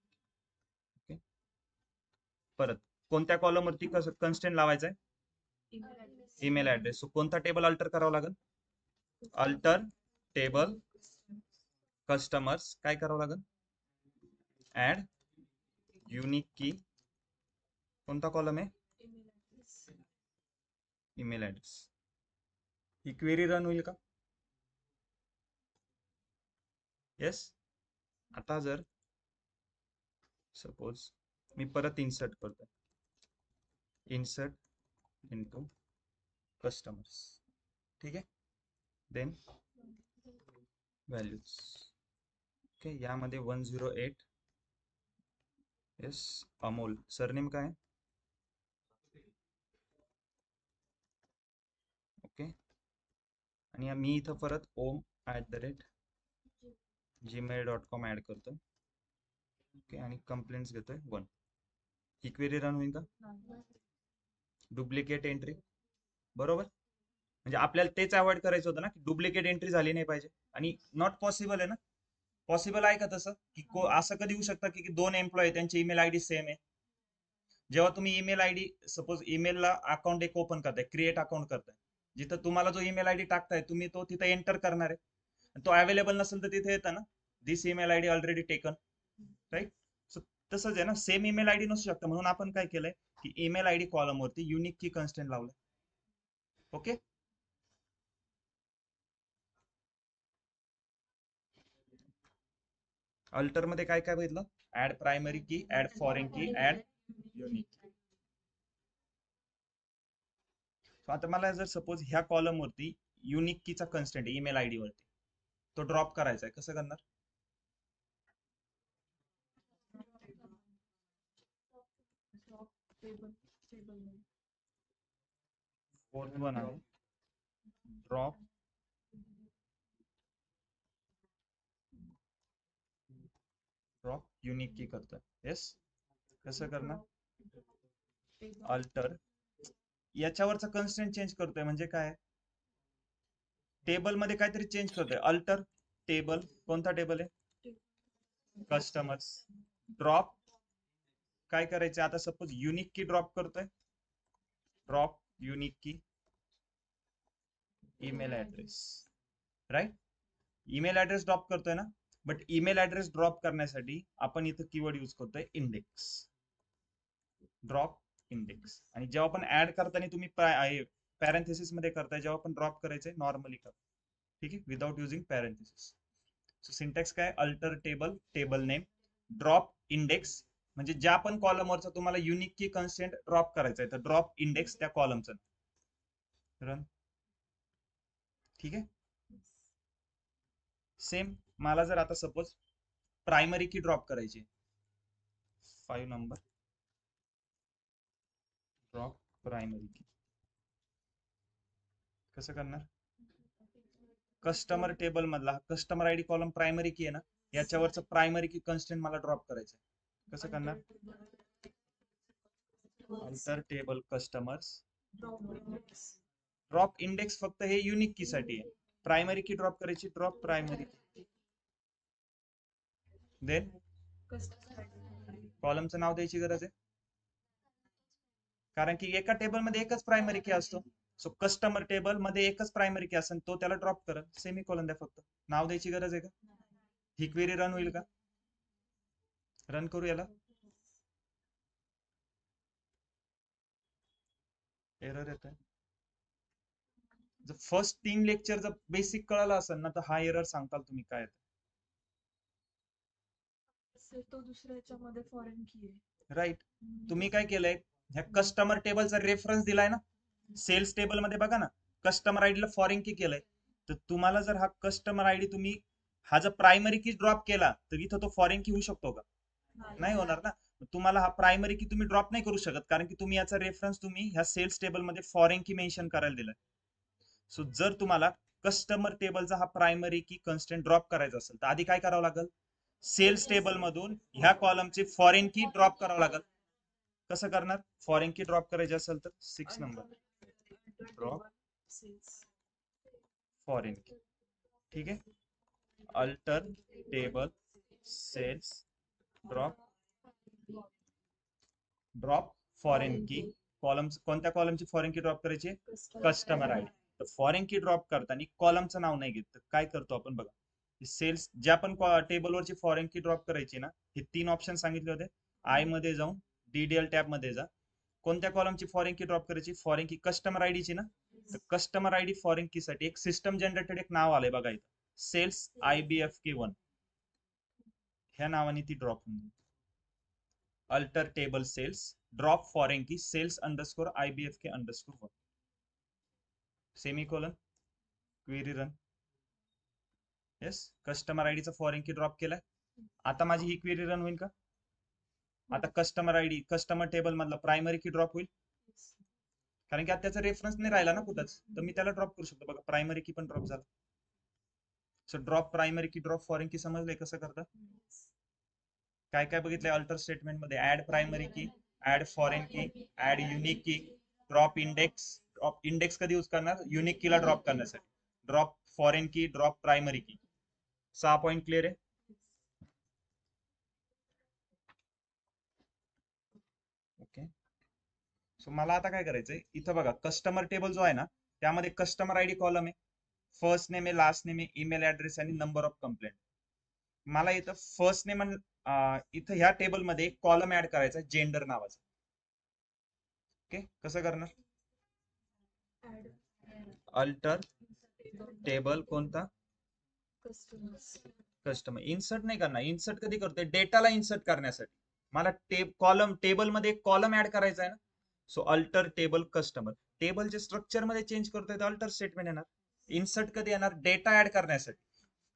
ओके, परत कोणत्या कॉलम वरती कन्स्ट्रेंट लावायचा आहे, ईमेल ऍड्रेस. सो कोणता टेबल अल्टर करावा लागेल, अल्टर टेबल कस्टमर्स, काय करावं लागेल, ऍड युनिक की. कोणता कॉलम आहे, ईमेल ऍड्रेस. ही क्वेरी रन होईल का? येस. आता जर सपोज मी परत इन्सर्ट करतो, इन्सर्ट इनटू कस्टमर्स, ठीक आहे. Then values. ओके, यामध्ये 108, येस, अमोल. सरनेम काय, ओके. आणि मी इथं परत om@gmail.com ऍड करतोय. ओके, आणि कंप्लेंट्स घेतोय 1. ही क्वेरी रन होईल का, डुप्लिकेट एंट्री, बरोबर. म्हणजे आपल्याला तेच अवॉइड करायचं होतं ना, की डुप्लिकेट एंट्री झाली नाही पाहिजे. आणि नॉट पॉसिबल आहे ना, पॉसिबल आहे का तसं, की असं कधी होऊ शकतं की 2 एम्प्लॉई त्यांची ईमेल आयडी सेम आहे. जेव्हा तुम्ही ईमेल आयडी सपोज ईमेलला अकाउंट एक ओपन करताय, क्रिएट अकाउंट करताय, जिथं तुम्हाला जो ईमेल आयडी टाकताय तुम्ही तो तिथं एंटर करणार आहे, तो अवेलेबल नसेल तर तिथे येतं ना, this email ID already taken, right. So तसंच आहे ना, सेम ईमेल आयडी नसू शकतं. म्हणून आपण काय केलंय की ईमेल आयडी कॉलम वरती युनिक की कन्स्ट्रेंट लावलं. ओके, अल्टर मध्ये काय काय बघितलं, add primary key, add foreign की, ऍड युनिक. आता मला जर सपोज ह्या कॉलम वरती युनिक कीचा कन्स्ट्रेंट ईमेल आयडी वरती तो ड्रॉप करायचा आहे, कसं करणार, फोर्थ वन आहे ड्रॉप युनिक की करतोय. येस, कसं करणार, अल्टर, याच्यावरचा कन्स्ट्रेंट चेंज करतोय, म्हणजे काय, टेबल मध्ये काहीतरी चेंज करतोय. अल्टर टेबल, कोणता टेबल आहे, कस्टमर्स. ड्रॉप काय करायचं आता, सपोज युनिक की ड्रॉप करतोय, drop unique key email address, right. Email address drop करतोय ना, बट ईमेल ऍड्रेस ड्रॉप करण्यासाठी आपण इथं कीवर्ड यूज करतोय इंडेक्स, ड्रॉप इंडेक्स. आणि जेव्हा पण ऍड करताना तुम्ही पॅरेंथेसिस मध्ये करताय, जेव्हा पण ड्रॉप करायचंय नॉर्मली कर, ठीक आहे, without using parenthesis. So syntax काय, alter table, table name, drop index, म्हणजे ज्या पण कॉलमवरचा तुम्हाला युनिक की कन्स्ट्रेंट ड्रॉप करायचा आहे तर ड्रॉप इंडेक्स त्या कॉलमचं रन, ठीक आहे. सेम मला जर आता सपोज प्रायमरी की ड्रॉप करायची, 5 नंबर ड्रॉप प्रायमरी की, कसं करणार, कस्टमर टेबल मधला customer ID column primary key आहे ना, याच्यावरचं प्रायमरी की कन्स्ट्रेंट मला ड्रॉप करायचं, कसं करणार, alter table customers drop index, फक्त हे युनिक की साठी आहे. प्रायमरी की ड्रॉप करायची, ड्रॉप प्रायमरी की, देन कॉलमचं नाव द्यायची गरज आहे, कारण की एका टेबल मध्ये एकच प्रायमरी की असतो. सो कस्टमर टेबल मध्ये एकच प्रायमरी की असेल, तो त्याला ड्रॉप करा, सेमी कॉलन द्या, फक्त नाव द्यायची गरज आहे का, ही क्वेरी रन होईल का, रन करू याला. एरर येत आहे. जर फर्स्ट 3 लेक्चर जर बेसिक कळालं असेल ना तर हा एरर सांगताल तुम्ही काय येतं. तो दुसऱ्या याच्यामध्ये फॉरेन की आहे. राईट. तुम्ही काय केलंय, ह्या कस्टमर टेबलचा रेफरन्स दिलाय ना, सेल्स टेबल मध्ये बघा ना, कस्टमर आयडीला फॉरेन की केलंय. तर तुम्हाला जर हा कस्टमर आयडी तुम्ही हा जर प्रायमरी की ड्रॉप केला तर इथं तो फॉरेन की होऊ शकतो का? नाही होणार ना. तुम्हाला हा प्रायमरी की तुम्ही ड्रॉप नाही करू शकत, कारण की तुम्ही याचा रेफरन्स तुम्ही ह्या सेल्स टेबल मध्ये फॉरेन की मेन्शन करायला दिलाय. सो जर तुम्हाला कस्टमर टेबलचा हा प्रायमरी की कन्स्टेंट ड्रॉप करायचा असेल तर आधी काय करावं लागेल, सेल्स टेबल मधून ह्या कॉलमची फॉरेन की ड्रॉप करावं लागेल. कसं करणार, फॉरेन की ड्रॉप करायची असेल तर 6 नंबर ड्रॉप फॉरेन की. ठीक आहे. Alter table sales drop foreign key. Column कोणत्या कॉलमची फॉरेन की ड्रॉप करायची, कस्टमर आयडी. तर फॉरेन की ड्रॉप करताना कॉलमचं नाव नाही घेत, तर काय करतो आपण बघा, सेल्स ज्या पण टेबलवरची फॉरेन की ड्रॉप करायची ना, हे 3 ऑप्शन सांगितले होते. आय मध्ये जाऊन डीडीएल टॅब मध्ये जा. कोणत्या कॉलमची फॉरेन की ड्रॉप करायची, फॉरेन की कस्टमर आयडीची ना, तर कस्टमर आयडी फॉरेन की साठी एक सिस्टम जनरेटेड एक नाव आलंय बघा इथं, सेल्स IBFK1 ह्या नावाने ती ड्रॉप होऊन जाईल. Alter table sales drop foreign key sales underscore IBFK_1 semicolon query run. Yes, customer आयडीचा फॉरेन की ड्रॉप केलाय. आता माझी ही क्वेरी रन होईल का? आता कस्टमर आयडी कस्टमर टेबल मधला प्रायमरी की ड्रॉप होईल, कारण की आता त्याचा रेफरन्स नाही राहिला ना कुठंच, तर मी त्याला ड्रॉप करू शकतो. बघा प्रायमरी की पण ड्रॉप झाला. So drop primary key drop foreign की समजलंय कसं करता. काय काय बघितलंय अल्टर स्टेटमेंट मध्ये, add primary key, add foreign की, add unique key, drop index. Drop index कधी यूज करणार, युनिक कीला ड्रॉप करण्यासाठी. Drop foreign key, drop primary की. 6 पॉइंट क्लिअर आहे. ओके. सो मला आता काय करायचंय, इथं बघा कस्टमर टेबल जो आहे ना, त्यामध्ये कस्टमर आयडी कॉलम आहे, फर्स्ट नेम आहे, लास्ट नेम आहे, ईमेल ऍड्रेस आणि नंबर ऑफ कंप्लेंट. मला इथं फर्स्ट नेम इथं ह्या टेबल मध्ये एक कॉलम ऍड करायचा जेंडर नावाचा. ओके, कसं करणार, अल्टर टेबल कोणता, कस्टमर. इन्सर्ट नाही करणार, इन्सर्ट कधी करतोय, डेटाला इन्सर्ट करण्यासाठी. मला कॉलम टेबल मध्ये एक कॉलम ऍड करायचा आहे ना, सो अल्टर टेबल कस्टमर. टेबलचे स्ट्रक्चर मध्ये चेंज करतोय तर अल्टर स्टेटमेंट येणार. इन्सर्ट कधी येणार, डेटा ऍड करण्यासाठी.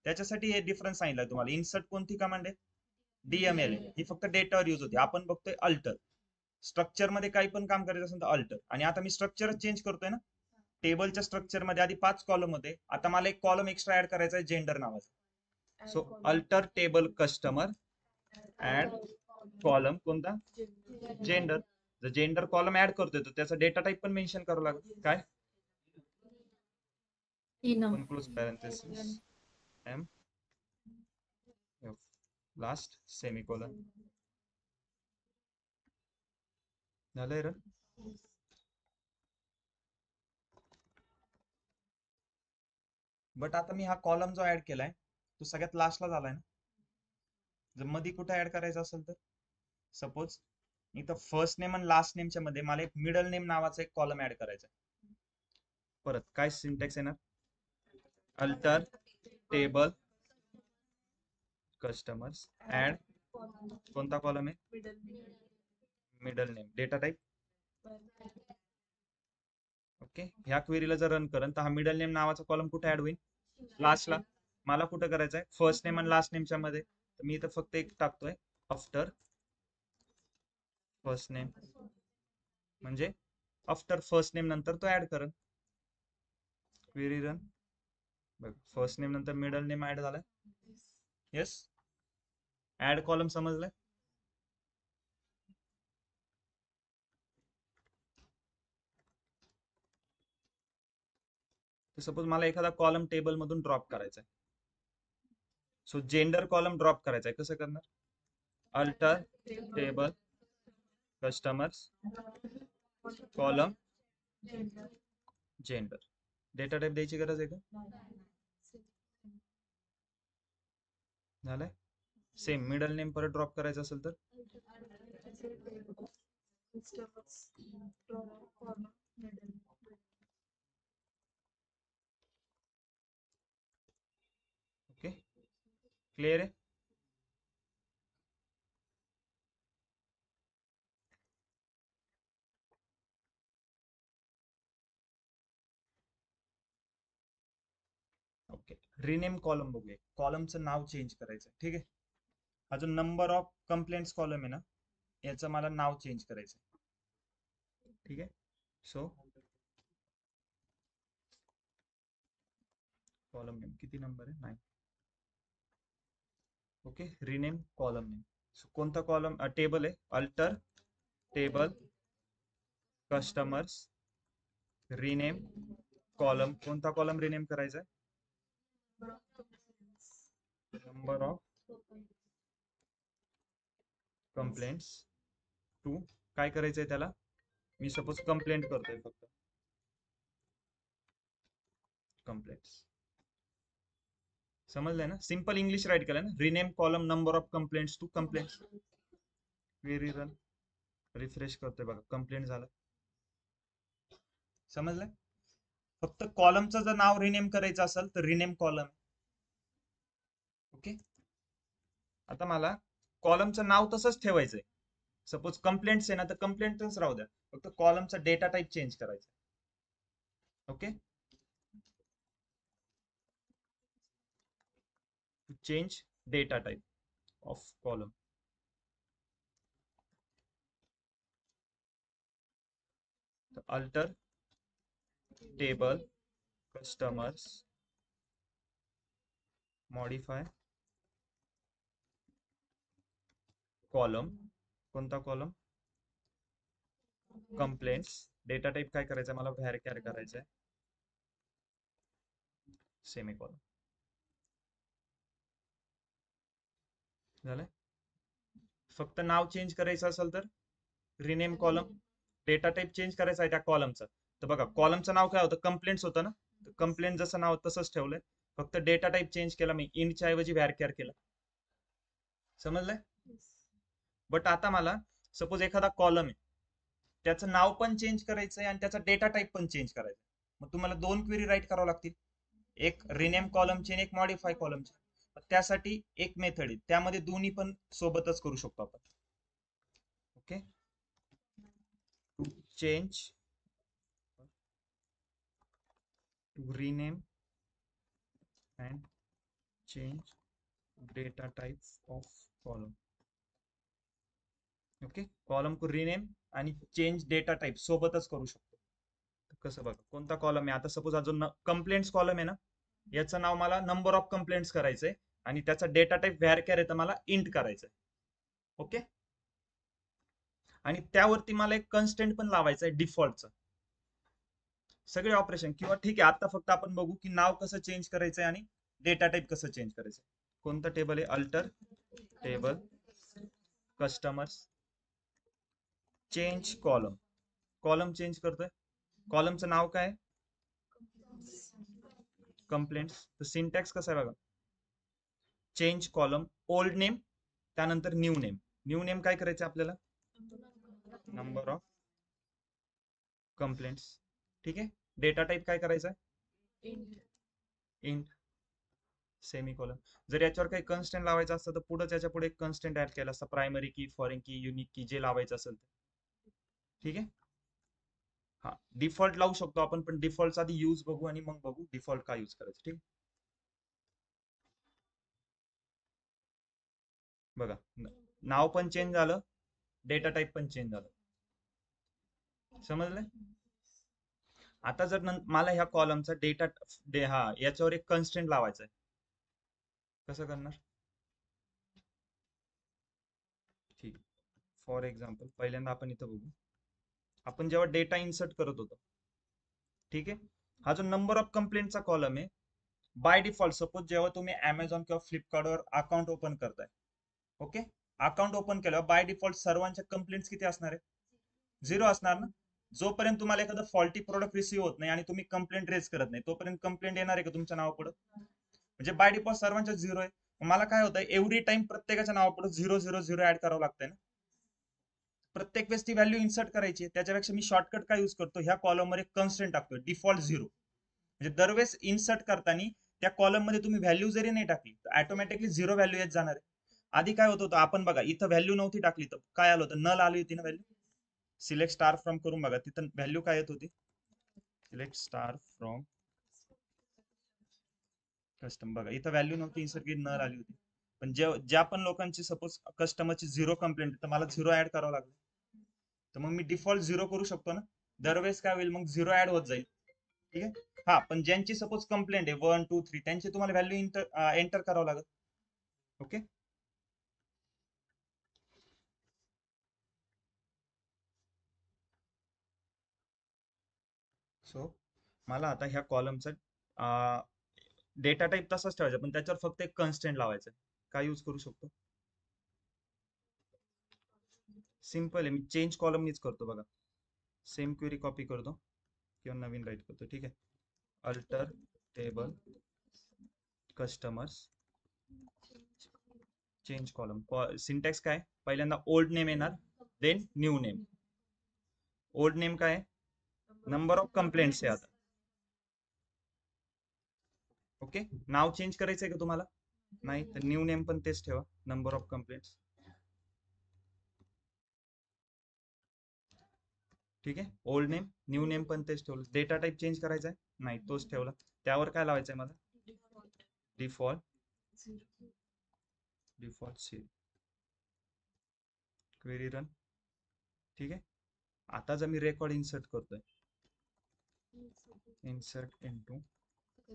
त्याच्यासाठी हे डिफरन्स सांगितलं तुम्हाला. इन्सर्ट कोणती कमांड आहे, DML आहे, ही फक्त डेटावर युज होते. आपण बघतोय अल्टर. स्ट्रक्चर मध्ये काही पण काम करायचं असेल तर अल्टर. आणि आता मी स्ट्रक्चर चेंज करतोय ना, टेबलच्या स्ट्रक्चर मध्ये आधी 5 कॉलम होते, आता मला एक कॉलम एक्स्ट्रा ऍड करायचा आहे जेंडर नावाचा. So alter table customer add column कोणता, जेंडर. जर जेंडर कॉलम ऍड करतोय तर त्याचा डेटा टाइप पण मेन्शन करावं लागेल. काय, close parenthesis M last semicolon. झालंय रे. बट आता मी हा कॉलम जो ऍड केलाय तो सगळ्यात लास्टला झालाय ना. जर मध्ये कुठे ऍड करायचा असेल तर सपोज इथं फर्स्ट नेम आणि लास्ट नेमच्या मध्ये मला एक मिडल नेम नावाचा एक कॉलम ऍड करायचा आहे. परत काय सिंटॅक्स येणार, अल्टर टेबल कस्टमर्स ऍड कोणता कॉलम आहे, middle name, data type. Okay, ह्या क्वेरीला जर रन करन तर हा मिडल नेम नावाचा कॉलम कुठे ऍड होईल, लास्टला. मला कुठं करायचं आहे, फर्स्ट नेम आणि लास्ट नेमच्या मध्ये. तर मी इथं फक्त एक टाकतोय, आफ्टर फर्स्ट नेम, म्हणजे आफ्टर फर्स्ट नेम नंतर तो ऍड करन. Query run. बघ, फर्स्ट नेम नंतर मिडल नेम ऍड झालाय. Yes, add column समजलाय. सपोज मला एखादा कॉलम टेबल मधून ड्रॉप करायचा आहे. सो जेंडर कॉलम ड्रॉप करायचा आहे, कसं करणार, alter table customers column gender. Data type द्यायची गरज आहे का, झालंय. सेम मिडल नेम परत ड्रॉप करायचं असेल तर ओके क्लिअर आहे. ओके रिनेम कॉलम बघूया. कॉलमचं नाव चेंज करायचं. ठीक आहे. हा जो नंबर ऑफ कंप्लेंट्स कॉलम आहे ना याचं मला नाव चेंज करायचं. ठीक आहे. सो कॉलम नेम किती नंबर आहे 9. Okay rename column name. कोणता कॉलम टेबल आहे alter table customers rename column. कोणता कॉलम रिनेम करायचा आहे नंबर ऑफ कंप्लेंट्स टू काय करायचंय त्याला मी सपोज कंप्लेंट करतोय फक्त कंप्लेंट्स. समजलंय ना. सिंपल इंग्लिश राईट केलं ना. Rename column number of complaints to complaints. Query run refresh करतोय बघा कंप्लेंट झालं. समजलंय. फक्त कॉलमचं जर नाव रिनेम करायचं असेल तर रिनेम कॉलम. ओके आता मला कॉलमचं नाव तसंच ठेवायचंय. सपोज कंप्लेंट्स आहे ना तर कंप्लेंटच राहू द्या. फक्त कॉलमचा डेटा टाईप चेंज करायचा. Okay change data type of column. Alter table customers modify column. कोणता कॉलम कंप्लेंट्स. डेटा टाइप काय करायचं मला व्हॅरचर करायचं आहे सेमीकॉलन. झालं. फक्त नाव चेंज करायचं असेल तर rename column. Data type change करायचा आहे त्या कॉलमचं. तर बघा कॉलमचं नाव काय होतं कंप्लेंट्स होतं ना. कंप्लेंट जसं नाव तसंच ठेवलंय. फक्त डेटा टाइप चेंज केला मी इंटच्या ऐवजी व्हॅरचर केला. समजलंय. बट आता मला सपोज एखादा कॉलम आहे त्याचं नाव पण चेंज करायचंय आणि त्याचा डेटा टाइप पण चेंज करायचा. मग तुम्हाला 2 क्वेरी राईट करावं लागतील. एक रिनेम कॉलमची आणि एक मॉडिफाय कॉलमची. त्यासाठी एक मेथड आहे त्यामध्ये दोन्ही पण सोबतच करू शकतो आपण. Okay to change to rename and change data type of column. Okay column को रिनेम आणि चेंज डेटा टाइप सोबतच करू शकतो. कसं बघा कोणता कॉलम आहे आता सपोज अजून कंप्लेंट्स कॉलम आहे ना याचं नाव मला नंबर ऑफ कंप्लेंट्स करायचंय आणि त्याचा डेटा टाइप व्हॅरचर आहे तर मला इंट करायचंय. ओके आणि त्यावरती मला एक कन्स्टंट पण लावायचं आहे डिफॉल्टचं. सगळे ऑपरेशन किंवा ठीक आहे आता फक्त आपण बघू की नाव कसं चेंज करायचंय आणि डेटा टाइप कसं चेंज करायचं. कोणतं टेबल आहे alter table customers change column. Column change करतोय. कॉलमचं नाव काय कंप्लेंट्स. तर सिंटॅक्स कसं आहे बघा चेंज कॉलम ओल्ड नेम त्यानंतर न्यू नेम. न्यू नेम काय करायचं आपल्याला नंबर ऑफ कंप्लेंट्स. ठीक आहे. डेटा टाइप काय करायचा इंट सेमीकॉलन. जर याच्यावर काही कन्स्टंट लावायचं असतं तर पुढे त्याच्या पुढे एक कन्स्टंट ऍड केला असता primary key foreign key unique की जे लावायचं असेल ठीक आहे. हा डिफॉल्ट लावू शकतो आपण पण डिफॉल्टचा आधी यूज बघू आणि मग बघू डिफॉल्ट काय यूज करायचं. ठीक बघा नाव पण चेंज झालं डेटा टाइप पण चेंज झालं. समजलं. आता जर मला ह्या कॉलमचा डेटा हा याच्यावर एक कन्स्टंट लावायचा आहे कसं करणार. ठीक फॉर एक्झाम्पल पहिल्यांदा आपण इथं बघू. आपण जेव्हा डेटा इन्सर्ट करत होतो ठीक आहे हा जो नंबर ऑफ कंप्लेंटचा कॉलम आहे बाय डिफॉल्ट सपोज जेव्हा तुम्ही अमेझॉन किंवा फ्लिपकार्टवर अकाउंट ओपन करताय ओके अकाउंट ओपन केल्यावर बाय डिफॉल्ट सर्वांच्या कंप्लेंट्स किती असणार आहे 0 असणार ना. जोपर्यंत तुम्हाला एखादं फॉल्टी प्रोडक्ट रिसीव्ह होत नाही आणि तुम्ही कंप्लेंट रेज करत नाही तोपर्यंत कंप्लेंट येणार आहे का तुमच्या नावापुढे. म्हणजे बाय डिफॉल्ट सर्वांच्या 0 आहे. मला काय होतं एव्हरी टाइम प्रत्येकाच्या नावापुढे 000 ऍड करावं लागतंय ना. प्रत्येक वेळेस ती व्हॅल्यू इन्सर्ट करायची. त्याच्यापेक्षा मी शॉर्टकट काय यूज करतो, ह्या कॉलम मध्ये कन्स्टंट टाकतो डिफॉल्ट 0. म्हणजे दरवेळेस इन्सर्ट करताना त्या कॉलम मध्ये तुम्ही व्हॅल्यू जरी नाही टाकली तर ऑटोमॅटिकली 0 व्हॅल्यू येत जाणार आहे. आधी काय होत होतं, आपण बघा इथं व्हॅल्यू नव्हती टाकली तर काय आलं होतं, नल आली होती ना व्हॅल्यू. सिलेक्ट स्टार फ्रॉम करून बघा, तिथं व्हॅल्यू काय येत होती, सिलेक्ट स्टार फ्रॉम कस्टम. बघा इथं व्हॅल्यू नव्हती इन्सर्ट केली, नल आली होती. पण ज्या पण लोकांची सपोज कस्टमरची 0 कंप्लेंट तर मला 0 ऍड करावं लागलं, तर मग मी डिफॉल्ट 0 करू शकतो ना. दरवेळेस काय होईल, मग 0 ऍड होत जाईल. ठीक आहे. हा, पण ज्यांची सपोज कंप्लेंट आहे 1 2 3 त्यांची तुम्हाला व्हॅल्यू एंटर करावं लागेल. ओके. सो मला आता ह्या कॉलमचा डेटा टाईप तसाच ठेवायचा, पण त्याच्यावर फक्त एक कन्स्टंट लावायचं. काय यूज करू शकतो, सिम्पल आहे. मी चेंज कॉलम मीच करतो बघा. सेम क्वेरी कॉपी करतो किंवा नवीन राईट करतो. ठीक आहे. Alter table customers change column. Syntax काय, पहिल्यांदा ओल्ड नेम येणार, then new name. Old name काय, नंबर ऑफ कंप्लेंट्स आहे आता. ओके. नाव चेंज करायचंय का तुम्हाला, नाही तर न्यू नेम पण तेच ठेवा, नंबर ऑफ कंप्लेंट्स. ठीक आहे. ओल्ड नेम न्यू नेम पण तेच ठेवलं. डेटा टाईप चेंज करायचा आहे, नाही तोच ठेवला. त्यावर काय लावायचंय मला, डिफॉल्ट सी. Query run. ठीक आहे. आता जर मी रेकॉर्ड इन्सर्ट करतोय, insert into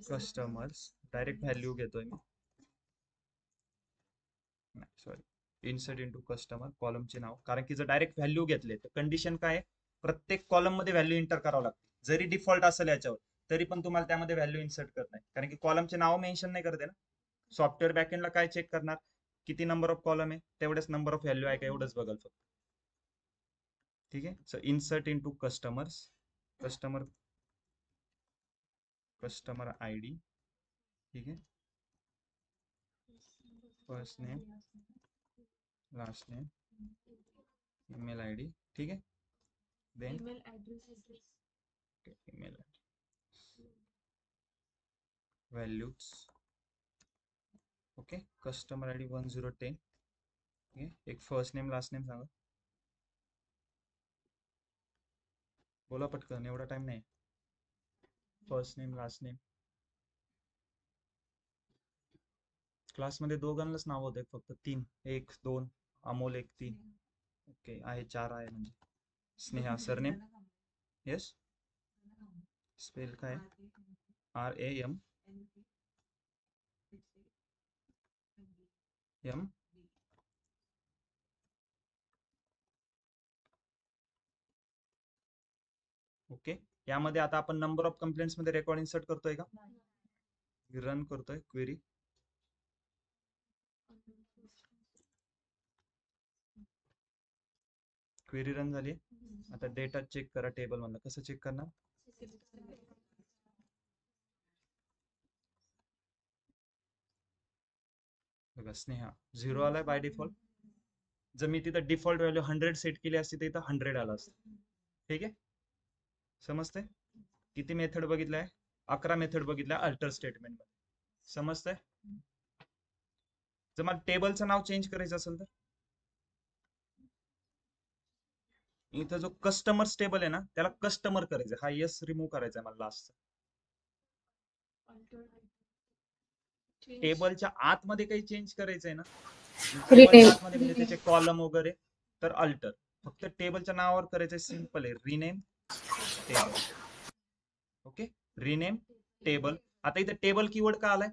customers, direct value घेतोय मी, नाही सॉरी, इन्सर्ट इनटू कस्टमर कॉलमचे नाव. कारण की जर डायरेक्ट व्हॅल्यू घेतले तर कंडिशन काय आहे, प्रत्येक कॉलम मध्ये व्हॅल्यू एंटर करावं लागते. जरी डिफॉल्ट असेल याच्यावर तरी पण तुम्हाला त्यामध्ये व्हॅल्यू इन्सर्ट करत नाही, कारण की कॉलमचे नाव मेन्शन नाही करते ना. सॉफ्टवेअर बॅकएंडला काय चेक करणार, किती नंबर ऑफ कॉलम आहे तेवढेच नंबर ऑफ व्हॅल्यू आहे का एवढंच बघल फक्त. ठीक आहे. So insert into customers, customer ID. ठीक आहे. First name, last name, email ID. ठीक आहे. Then email address email values. Okay. Customer ID 1010. ठीक आहे. एक फर्स्ट नेम लास्ट नेम सांगा, बोला पटकन, एवढा टाइम नाही. First name last name. क्लासमध्ये दोघांनाच नाव होते, फक्त 3, 1 2, अमोल 1 3. ओके, आहे 4 आहे म्हणजे. स्नेहा सरनेम, येस, स्पेल काय, RAM ओके. यामध्ये आता आपण नंबर ऑफ कंप्लेंट्स मध्ये रेकॉर्ड इन्सर्ट करतोय का, रन करतोय क्वेरी. क्वेरी रन झाली. आता डेटा चेक करा टेबल मधला. कसं चेक करणार, बघा स्नेहा 0 आलाय बाय डिफॉल्ट. जर मी तिथं डिफॉल्ट व्हॅल्यू 100 सेट केली असती तर इथं 100 आला असतं. ठीक आहे. समजतंय. किती मेथड बघितलाय, 11 मेथड बघितल्या अल्टर स्टेटमेंट मध्ये. समजतंय. जर मला टेबलचं नाव चेंज करायचं असेल तर इथं जो कस्टमर्स टेबल आहे ना त्याला कस्टमर करायचं, हा यस रिमूव्ह करायचा मला लास्ट. टेबलच्या आतमध्ये काही चेंज करायचंय ना, टेबलच्या आतमध्ये म्हणजे त्याचे कॉलम वगैरे, तर अल्टर. फक्त टेबलच्या नावावर करायचंय, सिंपल आहे, rename table. Okay. Rename table. आता इथे टेबल कीवर्ड का आलाय,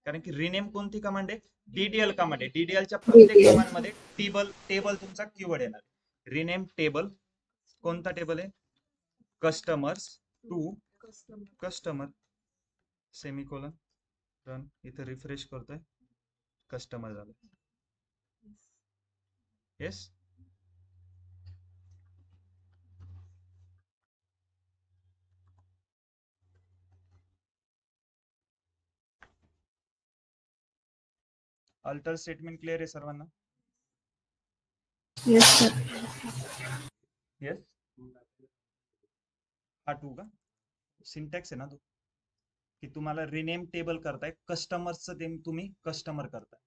कारण की रिनेम कोणती कमांड आहे, DDL कमांड आहे. DDLच्या प्रत्येक कमांड मध्ये टेबल तुमचा कीवर्ड येणार. रिनेम टेबल, कोणता टेबल आहे, customers to customer, semicolon. Run. इथे रिफ्रेश करतोय, कस्टमर झालं. येस. अल्टर स्टेटमेंट क्लिअर आहे सर्वांना? Yes sir. येस. हा टू का सिंटॅक्स आहे ना तो, की तुम्हाला रिनेम टेबल करताय, कस्टमरचं ते तुम्ही कस्टमर करताय,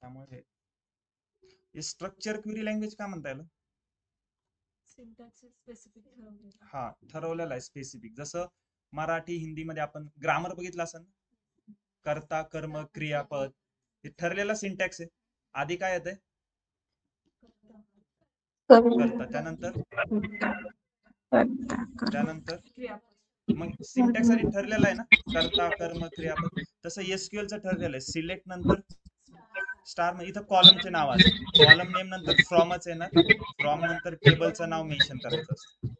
त्यामुळे हे स्ट्रक्चर क्वेरी लँग्वेज का म्हणता याला? सिंटॅक्स स्पेसिफिक ठरवलेलं. हा ठरवलेला आहे स्पेसिफिक. जसं मराठी हिंदीमध्ये आपण ग्रामर बघितलं असेल ना, कर्ता कर्म क्रियापद, हे ठरलेला सिंटॅक्स आहे. आधी काय येतंय? करता, त्यानंतर क्रियापद. मग सिंटॅक्स आधी ठरलेला आहे ना, कर्ता कर्म क्रियापद. तसं SQL चं ठरलेलं आहे, सिलेक्ट नंतर स्टार, इथं कॉलमचे नाव असते, कॉलम नेम नंतर फ्रॉमच येणार, फ्रॉम नंतर टेबलचं नाव मेन्शन करायचं असतं.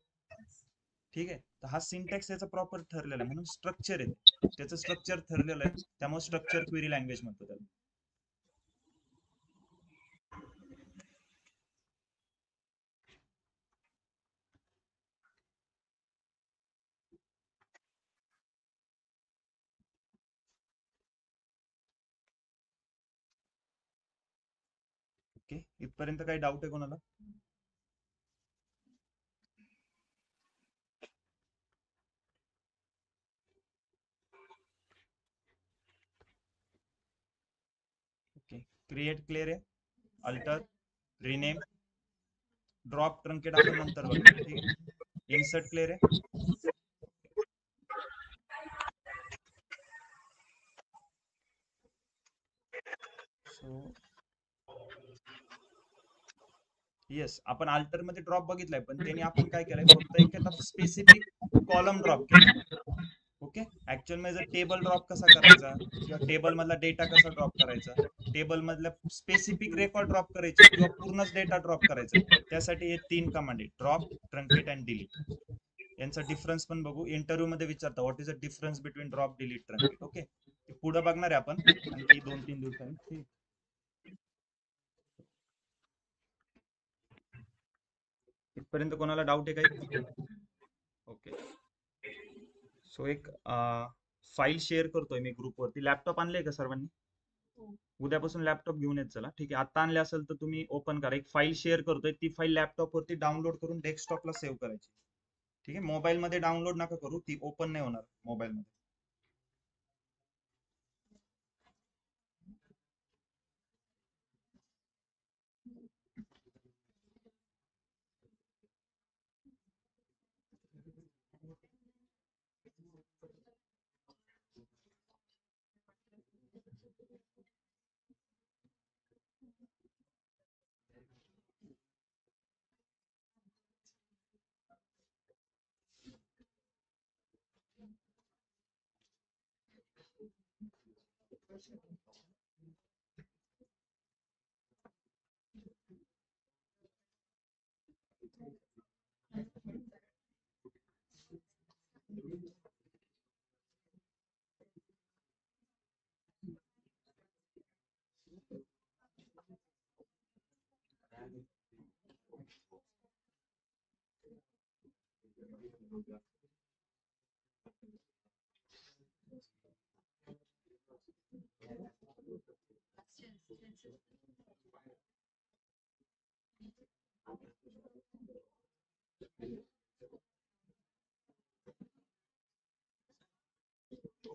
ठीक आहे, तर हा सिंटॅक्स याचा प्रॉपर ठरलेला आहे, म्हणून स्ट्रक्चर आहे, त्याचं स्ट्रक्चर ठरलेलं आहे, त्यामुळे स्ट्रक्चर क्वेरी लँग्वेज म्हणतो त्याला. ओके, इथपर्यंत काही डाऊट आहे कोणाला? ओके, क्रिएट क्लिअर आहे, अल्टर, रिनेम, ड्रॉप ट्रंकेट आपण नंतर बघणार. ठीक आहे, इन्सर्ट क्लिअर आहे. सो येस, आपण अल्टर मध्ये ड्रॉप बघितलाय, पण त्यांनी आपण काय केलंय, फक्त एक स्पेसिफिक कॉलम ड्रॉप केला. ओके, ऍक्च्युअल मध्ये जर टेबल ड्रॉप कसा करायचा, किंवा टेबल मधला डेटा कसा ड्रॉप करायचा, टेबल मधल्या स्पेसिफिक रेकॉर्ड ड्रॉप करायचे, किंवा पूर्णच डेटा ड्रॉप करायचा, त्यासाठी हे 3 कमांड आहे, ड्रॉप, ट्रंकेट अँड डिलीट. यांचा डिफरन्स पण बघू, इंटरव्ह्यू मध्ये विचारता, what is the difference between drop, delete, truncate. Okay, पुढे बघणार आहे आपण आणखी 2-3 दिवसांनी. ठीक, इथपर्यंत कोणाला डाऊट आहे काही? ओके, सो एक फाईल शेअर करतोय मी ग्रुपवरती. लॅपटॉप आणले का सर्वांनी? उद्यापासून लॅपटॉप घेऊन येत चला. ठीक आहे, आता आणले असेल तर तुम्ही ओपन करा. एक फाईल शेअर करतोय, ती फाईल लॅपटॉप वरती डाउनलोड करून डेस्कटॉपला सेव्ह करायची. ठीक आहे, मोबाईल मध्ये डाउनलोड नका करू, ती ओपन नाही होणार मोबाईल मध्ये.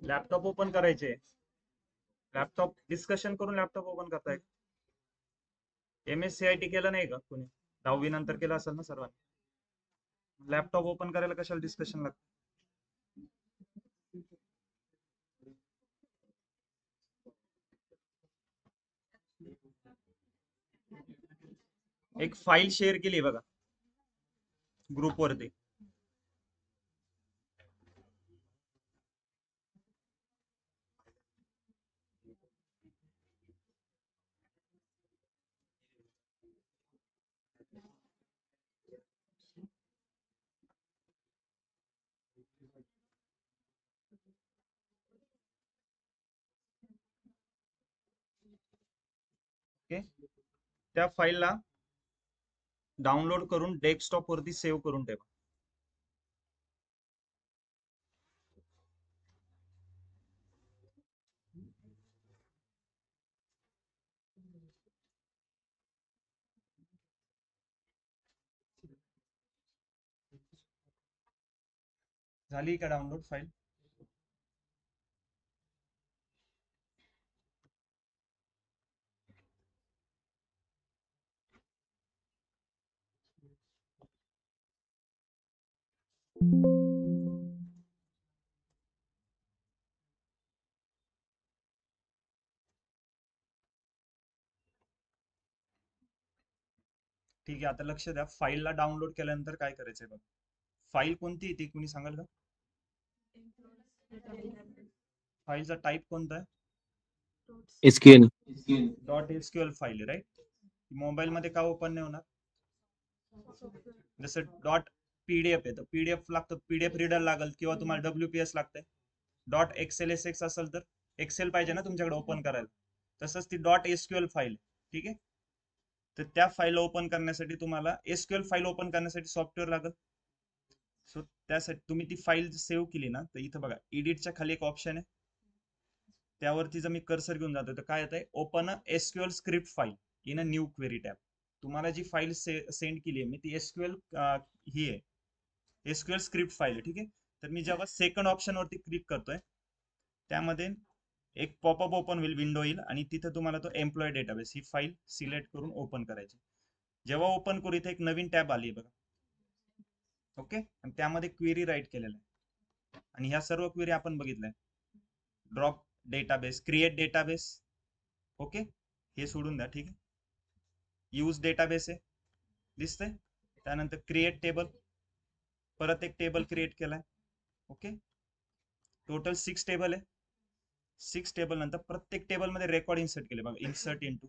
लॅपटॉप ओपन करायचे, लॅपटॉप डिस्कशन करून लॅपटॉप ओपन करताय. MSCIT केलं नाही का कोणी? 10वी नंतर केलं असेल ना सर्वांनी. लॅपटॉप ओपन करायला कशाला डिस्कशन लागतं? एक फाईल शेअर केली बघा ग्रुपवरती. ओके, त्या फाईलला डाउनलोड करून डेस्कटॉप वरती सेव्ह करून ठेवा. झाली का डाउनलोड फाईल? ठीक आहे, आता लक्ष द्या. फाईलला डाउनलोड केल्यानंतर काय करायचंय बघ. फाईल कोणती आहे ती कुणी सांगाल का? फाईलचा टाईप कोणता आहे? SQL. .SQL फाईल आहे, राईट? मोबाईल मध्ये का ओपन नाही होणार? जसं .pdf आहे तर पीडीएफ लागतं, पीडीएफ रीडर लागल किंवा तुम्हाला WPS लागतंय. .xlsx असेल तर एक्सेल पाहिजे ना तुमच्याकडे ओपन करायला. तसंच ती .SQL फाईल, ठीक आहे? तर त्या फाईल ओपन करण्यासाठी तुम्हाला SQL फाईल ओपन करण्यासाठी सॉफ्टवेअर लागेल. सो त्यासाठी तुम्ही ती फाईल सेव्ह केली ना, तर इथं बघा एडिटच्या खाली एक ऑप्शन आहे, त्यावरती जर मी कर्सर घेऊन जातो तर काय येतंय, open SQL script file in a new query tab. तुम्हाला जी फाईल सेंड केली आहे मी ती SQL ही आहे, SQL स्क्रिप्ट फाईल आहे, ठीक आहे? तर मी जेव्हा सेकंड ऑप्शन वरती क्लिक करतोय त्यामध्ये एक पॉपअप ओपन होईल, विंडो येईल आणि तिथे तुम्हाला तो एम्प्लॉय डेटाबेस ही फाईल सिलेक्ट करून ओपन करायची. जेव्हा ओपन करू इथे एक नवीन टॅब आली बघा, ओके? आणि त्यामध्ये क्वेरी राईट केलेला आहे आणि ह्या सर्व क्वेरी आपण बघितल्या. Drop database, create database, okay? हे सोडून द्या, ठीक आहे? यूज डेटाबेस आहे, दिसतंय? त्यानंतर क्रिएट टेबल, परत एक टेबल क्रिएट केलाय, ओके? टोटल 6 टेबल आहे. 6 टेबल नंतर प्रत्येक टेबल मध्ये रेकॉर्ड इन्सर्ट केले बघा, इन्सर्ट इंटू,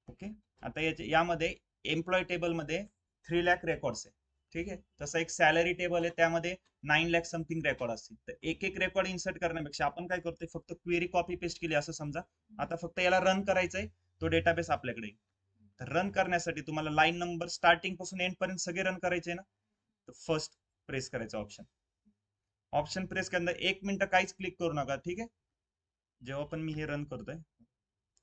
ओके? आता यामध्ये एम्प्लॉय टेबल मध्ये 3 लाख रेकॉर्ड्स आहे, ठीक आहे? तसं एक सॅलरी टेबल आहे त्यामध्ये 9 लाख समथिंग रेकॉर्ड असतील. तर एक एक रेकॉर्ड इन्सर्ट करण्यापेक्षा आपण काय करतोय, फक्त क्वेरी कॉपी पेस्ट केली असं समजा. आता फक्त याला रन करायचंय, तो डेटाबेस आपल्याकडे. तर रन करण्यासाठी तुम्हाला लाईन नंबर स्टार्टिंग पासून एंड पर्यंत सगळे रन करायचे ना, तर फर्स्ट प्रेस करायचं ऑप्शन प्रेस केल्यानंतर 1 मिनिट काहीच क्लिक करू नका, ठीक आहे? जेव्हा पण मी हे रन करतोय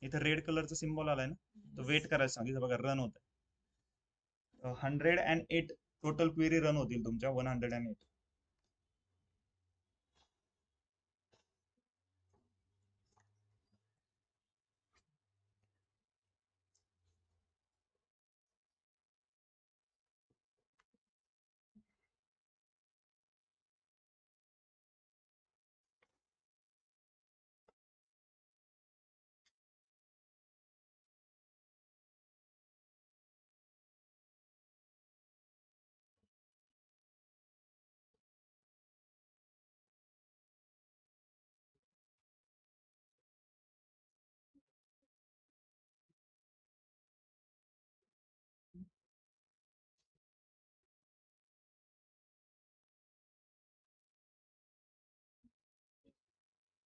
इथं रेड कलरचा सिम्बॉल आलाय ना, तो वेट करायला सांगितलं बघा, रन होत आहे. 108 टोटल क्वेरी रन होतील तुमच्या, 108.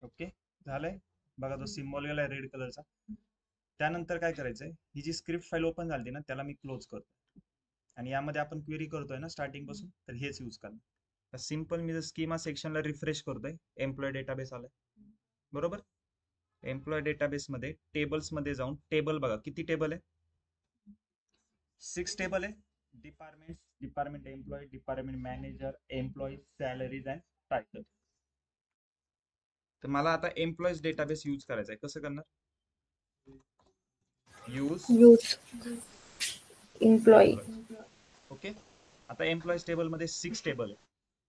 ओके, झालंय बघा, तो सिम्बॉल गेलाय रेड कलरचा. त्यानंतर काय करायचंय, ही जी स्क्रिप्ट फाईल ओपन झाली ना त्याला मी क्लोज करतो आणि यामध्ये आपण क्वेरी करतोय ना स्टार्टिंग पासून, तर हेच यूज करणार. सिंपल मी स्कीमा सेक्शनला रिफ्रेश करतोय, एम्प्लॉय डेटाबेस आलाय, बरोबर? एम्प्लॉय डेटाबेस मध्ये टेबल्स मध्ये जाऊन टेबल बघा किती टेबल आहे, 6 टेबल आहे. Department employee, department manager, employee, salaries and title. तर मला आता एम्प्लॉईज डेटाबेस यूज करायचा आहे, कसं करणार? Use employee. ओके. आता एम्प्लॉईज टेबल मध्ये 6 टेबल आहे.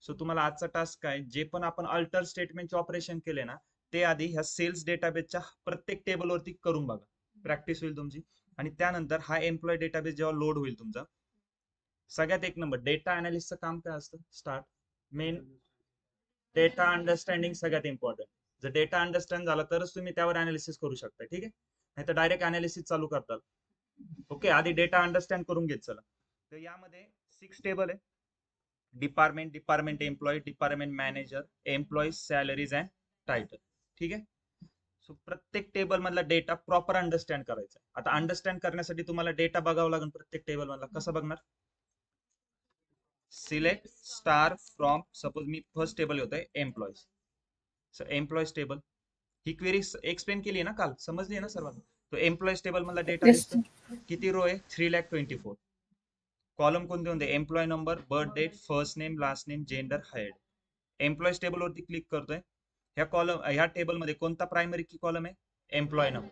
सो तुम्हाला आजचा टास्क काय, जे पण आपण अल्टर स्टेटमेंटचे ऑपरेशन केले ना ते आधी ह्या सेल्स डेटाबेसच्या प्रत्येक टेबल वरती करून बघा, प्रॅक्टिस होईल तुमची. आणि त्यानंतर हा एम्प्लॉय डेटाबेस जेव्हा लोड होईल तुमचा, सगळ्यात एक नंबर डेटा अनालिसिसचं काम काय असतं, स्टार्ट मेन डेटा अंडरस्टँडिंग सगळ्यात इम्पॉर्टंट. जर डेटा अंडरस्टँड झाला तरच तुम्ही त्यावर अनालिसिस करू शकता, ठीक आहे? नाही तर डायरेक्ट अनालिसिस चालू करतात. ओके, आधी डेटा अंडरस्टँड करून घेत चला. तर यामध्ये 6 टेबल आहे, department employee, department manager, employee, salaries and title, ठीक आहे? सो प्रत्येक टेबल मधला डेटा प्रॉपर अंडरस्टँड करायचा. आता अंडरस्टँड करण्यासाठी तुम्हाला डेटा बघावं लागेल प्रत्येक टेबल मधला. कसं बघणार? सिलेक्ट स्टार फ्रॉम, सपोज मी फर्स्ट टेबल होतंय एम्प्लॉईज, सो एम्प्लॉईज टेबल ही क्वेरी एक्सप्लेन केली ना काल, समजली आहे ना सर्वांना? तो एम्प्लॉईज टेबल मधला डेटा Yes, दिसतो, किती रो आहे? 3,24,000. कॉलम कोणते कोणते? Employee number, birth date, first name, last name, gender, hire. Employees table वरती क्लिक करतोय. ह्या टेबलमध्ये कोणता प्रायमरी की कॉलम आहे? Employee number.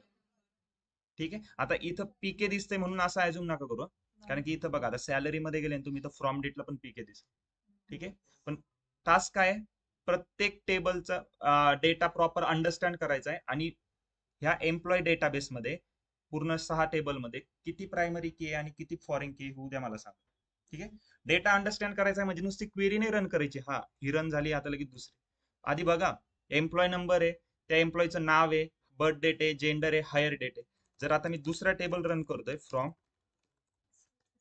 ठीक आहे. आता इथं पीके दिसतंय म्हणून असं अजूम नका करू, कारण की इथं बघा आता सॅलरी मध्ये गेले तुम्ही तर फ्रॉम डेटला पण पीके दिसत. ठीक आहे. पण टास्क काय आहे? प्रत्येक टेबलचा डेटा प्रॉपर अंडरस्टँड करायचा आहे आणि ह्या एम्प्लॉय डेटाबेसमध्ये पूर्ण 6 टेबलमध्ये किती प्रायमरी की आहे आणि किती फॉरेन की होऊ द्या मला सांग. ठीक आहे. डेटा अंडरस्टँड करायचा आहे म्हणजे नुसती क्वेरी नाही रन करायची. हा ही रन झाली, आता लगेच दुसरी. आधी बघा, एम्प्लॉय नंबर आहे, त्या एम्प्लॉयचं नाव आहे, बर्थ डेट आहे, जेंडर आहे, हायर डेट आहे. जर आता मी दुसरा टेबल रन करतोय फ्रॉम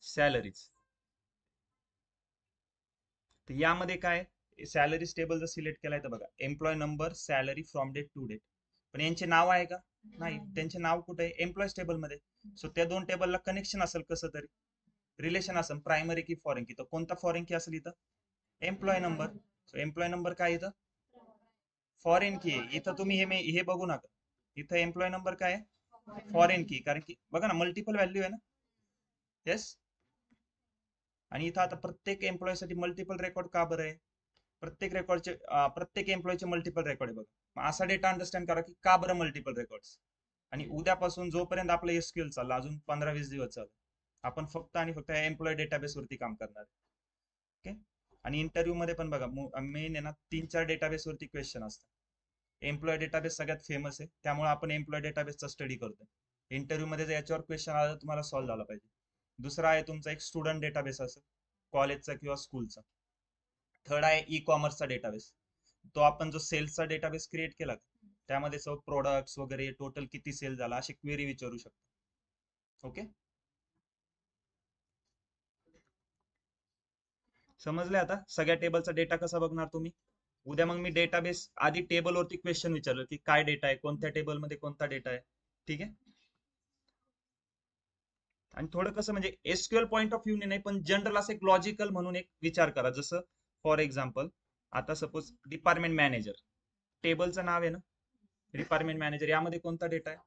सॅलरीज, तर यामध्ये काय सॅलरीज टेबल जर सिलेक्ट केलाय तर बघा employee number, salary, from date to date, पण यांचे नाव आहे का? नाही. त्यांचे नाव कुठे आहे? एम्प्लॉयज टेबल मध्ये. सो त्या दोन टेबलला कनेक्शन असेल, कसं तरी रिलेशन असेल, प्रायमरी की फॉरेन की. तर कोणता फॉरेन की असेल इथं? Employee number. So employee number काय इथं? फॉरेन की आहे. इथं तुम्ही हे बघू नका, इथं एम्प्लॉय नंबर काय आहे? फॉरेन की. कारण की बघा ना मल्टिपल व्हॅल्यू आहे ना. येस. आणि इथं आता प्रत्येक एम्प्लॉय साठी मल्टिपल रेकॉर्ड का बरं आहे? प्रत्येक एम्प्लॉयचे मल्टिपल रेकॉर्ड आहे बघा. मग असा डेटा अंडरस्टँड करा की का बरं मल्टिपल रेकॉर्ड्स. आणि उद्यापासून जोपर्यंत आपलं एसक्यूएल चाललं, अजून 15-20 दिवस चालू, आपण फक्त आणि फक्त एम्प्लॉय डेटाबेस वरती काम करणार. ओके. आणि इंटरव्ह्यू मध्ये पण बघा मेन आहे ना 3-4 डेटाबेस वरती क्वेश्चन असतात. एम्प्लॉय डेटाबेस सगळ्यात फेमस आहे, त्यामुळे आपण एम्प्लॉय डेटाबेसचा स्टडी करतोय. इंटरव्ह्यू मध्ये जर याच्यावर क्वेश्चन आला तर तुम्हाला सॉल्व्ह झाला पाहिजे. दुसरा आहे तुमचा एक स्टुडंट डेटाबेस असेल, कॉलेजचा किंवा स्कूलचा. थर्ड आहे ई कॉमर्सचा डेटाबेस. तो आपण जो सेल्सचा डेटाबेस क्रिएट केला, त्यामध्ये सर्व प्रोडक्ट्स वगैरे, टोटल किती सेल झाला, अशी क्वेरी विचारू शकतो. ओके. समजले आता सगळ्या टेबलचा डेटा कसा बघणार तुम्ही? उद्या मग मी डेटाबेस आधी टेबल वरती क्वेश्चन विचारलं की काय डेटा आहे, कोणत्या टेबलमध्ये कोणता डेटा आहे. ठीक आहे. आणि थोडं कसं म्हणजे एसक्यूएल पॉईंट ऑफ व्ह्यू नाही, पण जनरल असं एक लॉजिकल म्हणून एक विचार करा. जसं फॉर एक्झाम्पल आता सपोज डिपार्टमेंट मॅनेजर टेबलचं नाव आहे ना, डिपार्टमेंट मॅनेजर, यामध्ये कोणता डेटा आहे?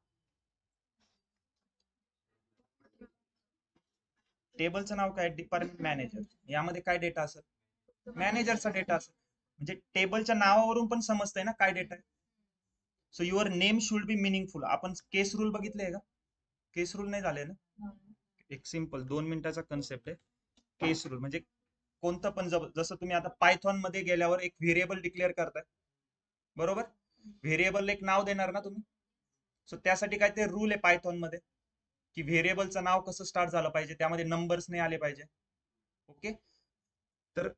टेबलचं नाव काय? Department manager. यामध्ये काय डेटा असेल? मॅनेजरचा डेटा असेल. म्हणजे टेबलच्या नावावरून पण समजतंय ना काय डेटा आहे. So your name should be meaningful. आपण केस रूल बघितले का? केस रूल नाही झाले ना. एक सिंपल 2 मिनिटाचा कन्सेप्ट आहे. केस रूल म्हणजे कोणतं पण, जसं तुम्ही आता पायथॉन मध्ये गेल्यावर एक व्हेरिएबल डिक्लेअर करताय, बरोबर? व्हेरिएबल एक नाव देणार ना तुम्ही. सो त्यासाठी काय ते रूल आहे पायथॉन मध्ये की व्हेरिएबलचं नाव कसं स्टार्ट झालं पाहिजे, त्यामध्ये नंबर्स नाही आले पाहिजे. ओके. तर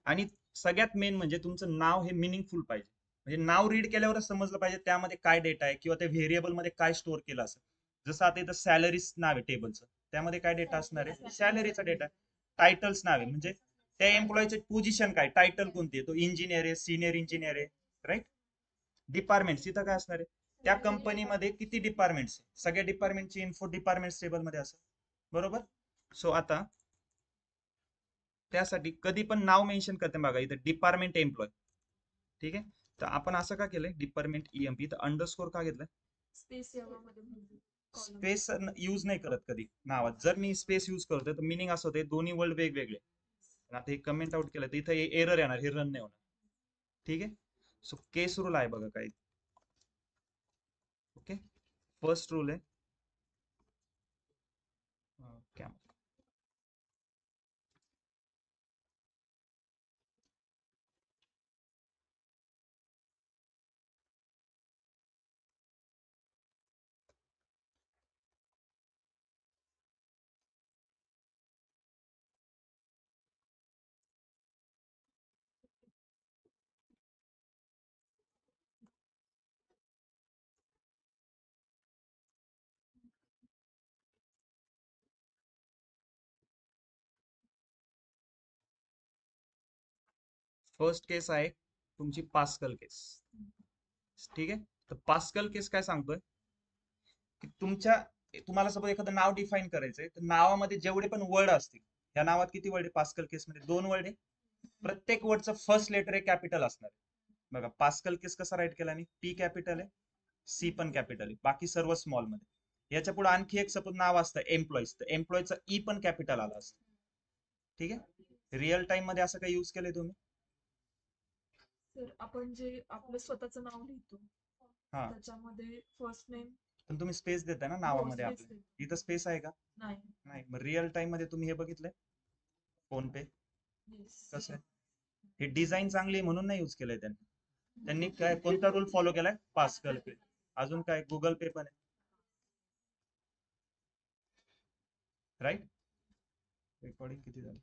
आणि सगळ्यात मेन म्हणजे तुमचं नाव हे मिनिंगफुल पाहिजे. म्हणजे नाव रीड केल्यावरच समजलं पाहिजे त्यामध्ये काय डेटा आहे किंवा त्या व्हेरिएबल मध्ये काय स्टोअर केलं असेल. जसं आता इथं सॅलरीज नाव आहे टेबलचं, त्यामध्ये काय डेटा असणार आहे? सॅलरीचा डेटा. टायटल्स नाव आहे म्हणजे त्या एम्प्लॉयचे पोझिशन काय, टायटल कोणती आहे, तो इंजिनियर आहे, सिनियर इंजिनियर आहे, राईट. डिपार्टमेंट इथं काय असणार आहे? त्या कंपनीमध्ये किती डिपार्टमेंट्स आहे, सगळ्या डिपार्टमेंटची इन्फो डिपार्टमेंट टेबल मध्ये असेल, बरोबर. सो आता त्यासाठी कधी पण नाव मेन्शन करते बघा इथं डिपार्टमेंट एम्प्लॉय. ठीक आहे. तर आपण असं का केलंय डिपार्टमेंट ईएमपी, तर अंडरस्कोर का घेतलंय? स्पेस यामध्ये column. स्पेस यूज नाही करत कधी नावात. जर मी स्पेस यूज करतोय तर मिनिंग असं होते दोन्ही वर्ड वेगवेगळे. आता हे कमेंट आउट केलं तर इथं एरर येणार, हे रन नाही होणार. ठीक आहे. सो केस रूल आहे बघा काय. ओके. फर्स्ट रूल आहे फर्स्ट केस आहे तुमची पास्कल केस. ठीक आहे. तर पास्कल केस काय सांगतोय की तुम्हाला सपोज एखादं नाव डिफाईन करायचंय, तर नावामध्ये जेवढे पण वर्ड असतील, या नावात किती वर्ड आहे पास्कल केस मध्ये? 2 वर्ड आहे. प्रत्येक वर्डचं फर्स्ट लेटर आहे कॅपिटल असणार आहे. बघा पास्कल केस कसा राईट केला मी, पी कॅपिटल आहे, सी पण कॅपिटल आहे, बाकी सर्व स्मॉल मध्ये. याच्या पुढे आणखी एक सपोज नाव असतं एम्प्लॉईज, तर एम्प्लॉईचं ई पण कॅपिटल आला असतं. ठीक आहे. रिअल टाइम मध्ये असं काही युज केलंय तुम्ही? सर आपण जे आपलं स्वतःचं नाव लिहितो हा. त्याच्यामध्ये फर्स्ट नेम पण तुम्ही स्पेस देताय ना नावामध्ये space आपल्या. देते. इथं स्पेस आहे का? नाही. नाही. मग रिअल टाइम मध्ये तुम्ही हे बघितलंय फोन पे Yes. कसं आहे? हे डिझाईन चांगली आहे म्हणून नाही युज केलंय त्यांनी. त्यांनी काय कोणता रूल फॉलो केलाय? पास्कल पे. अजून काय गुगल पे पण आहे, राईट? रेकॉर्डिंग किती झालं?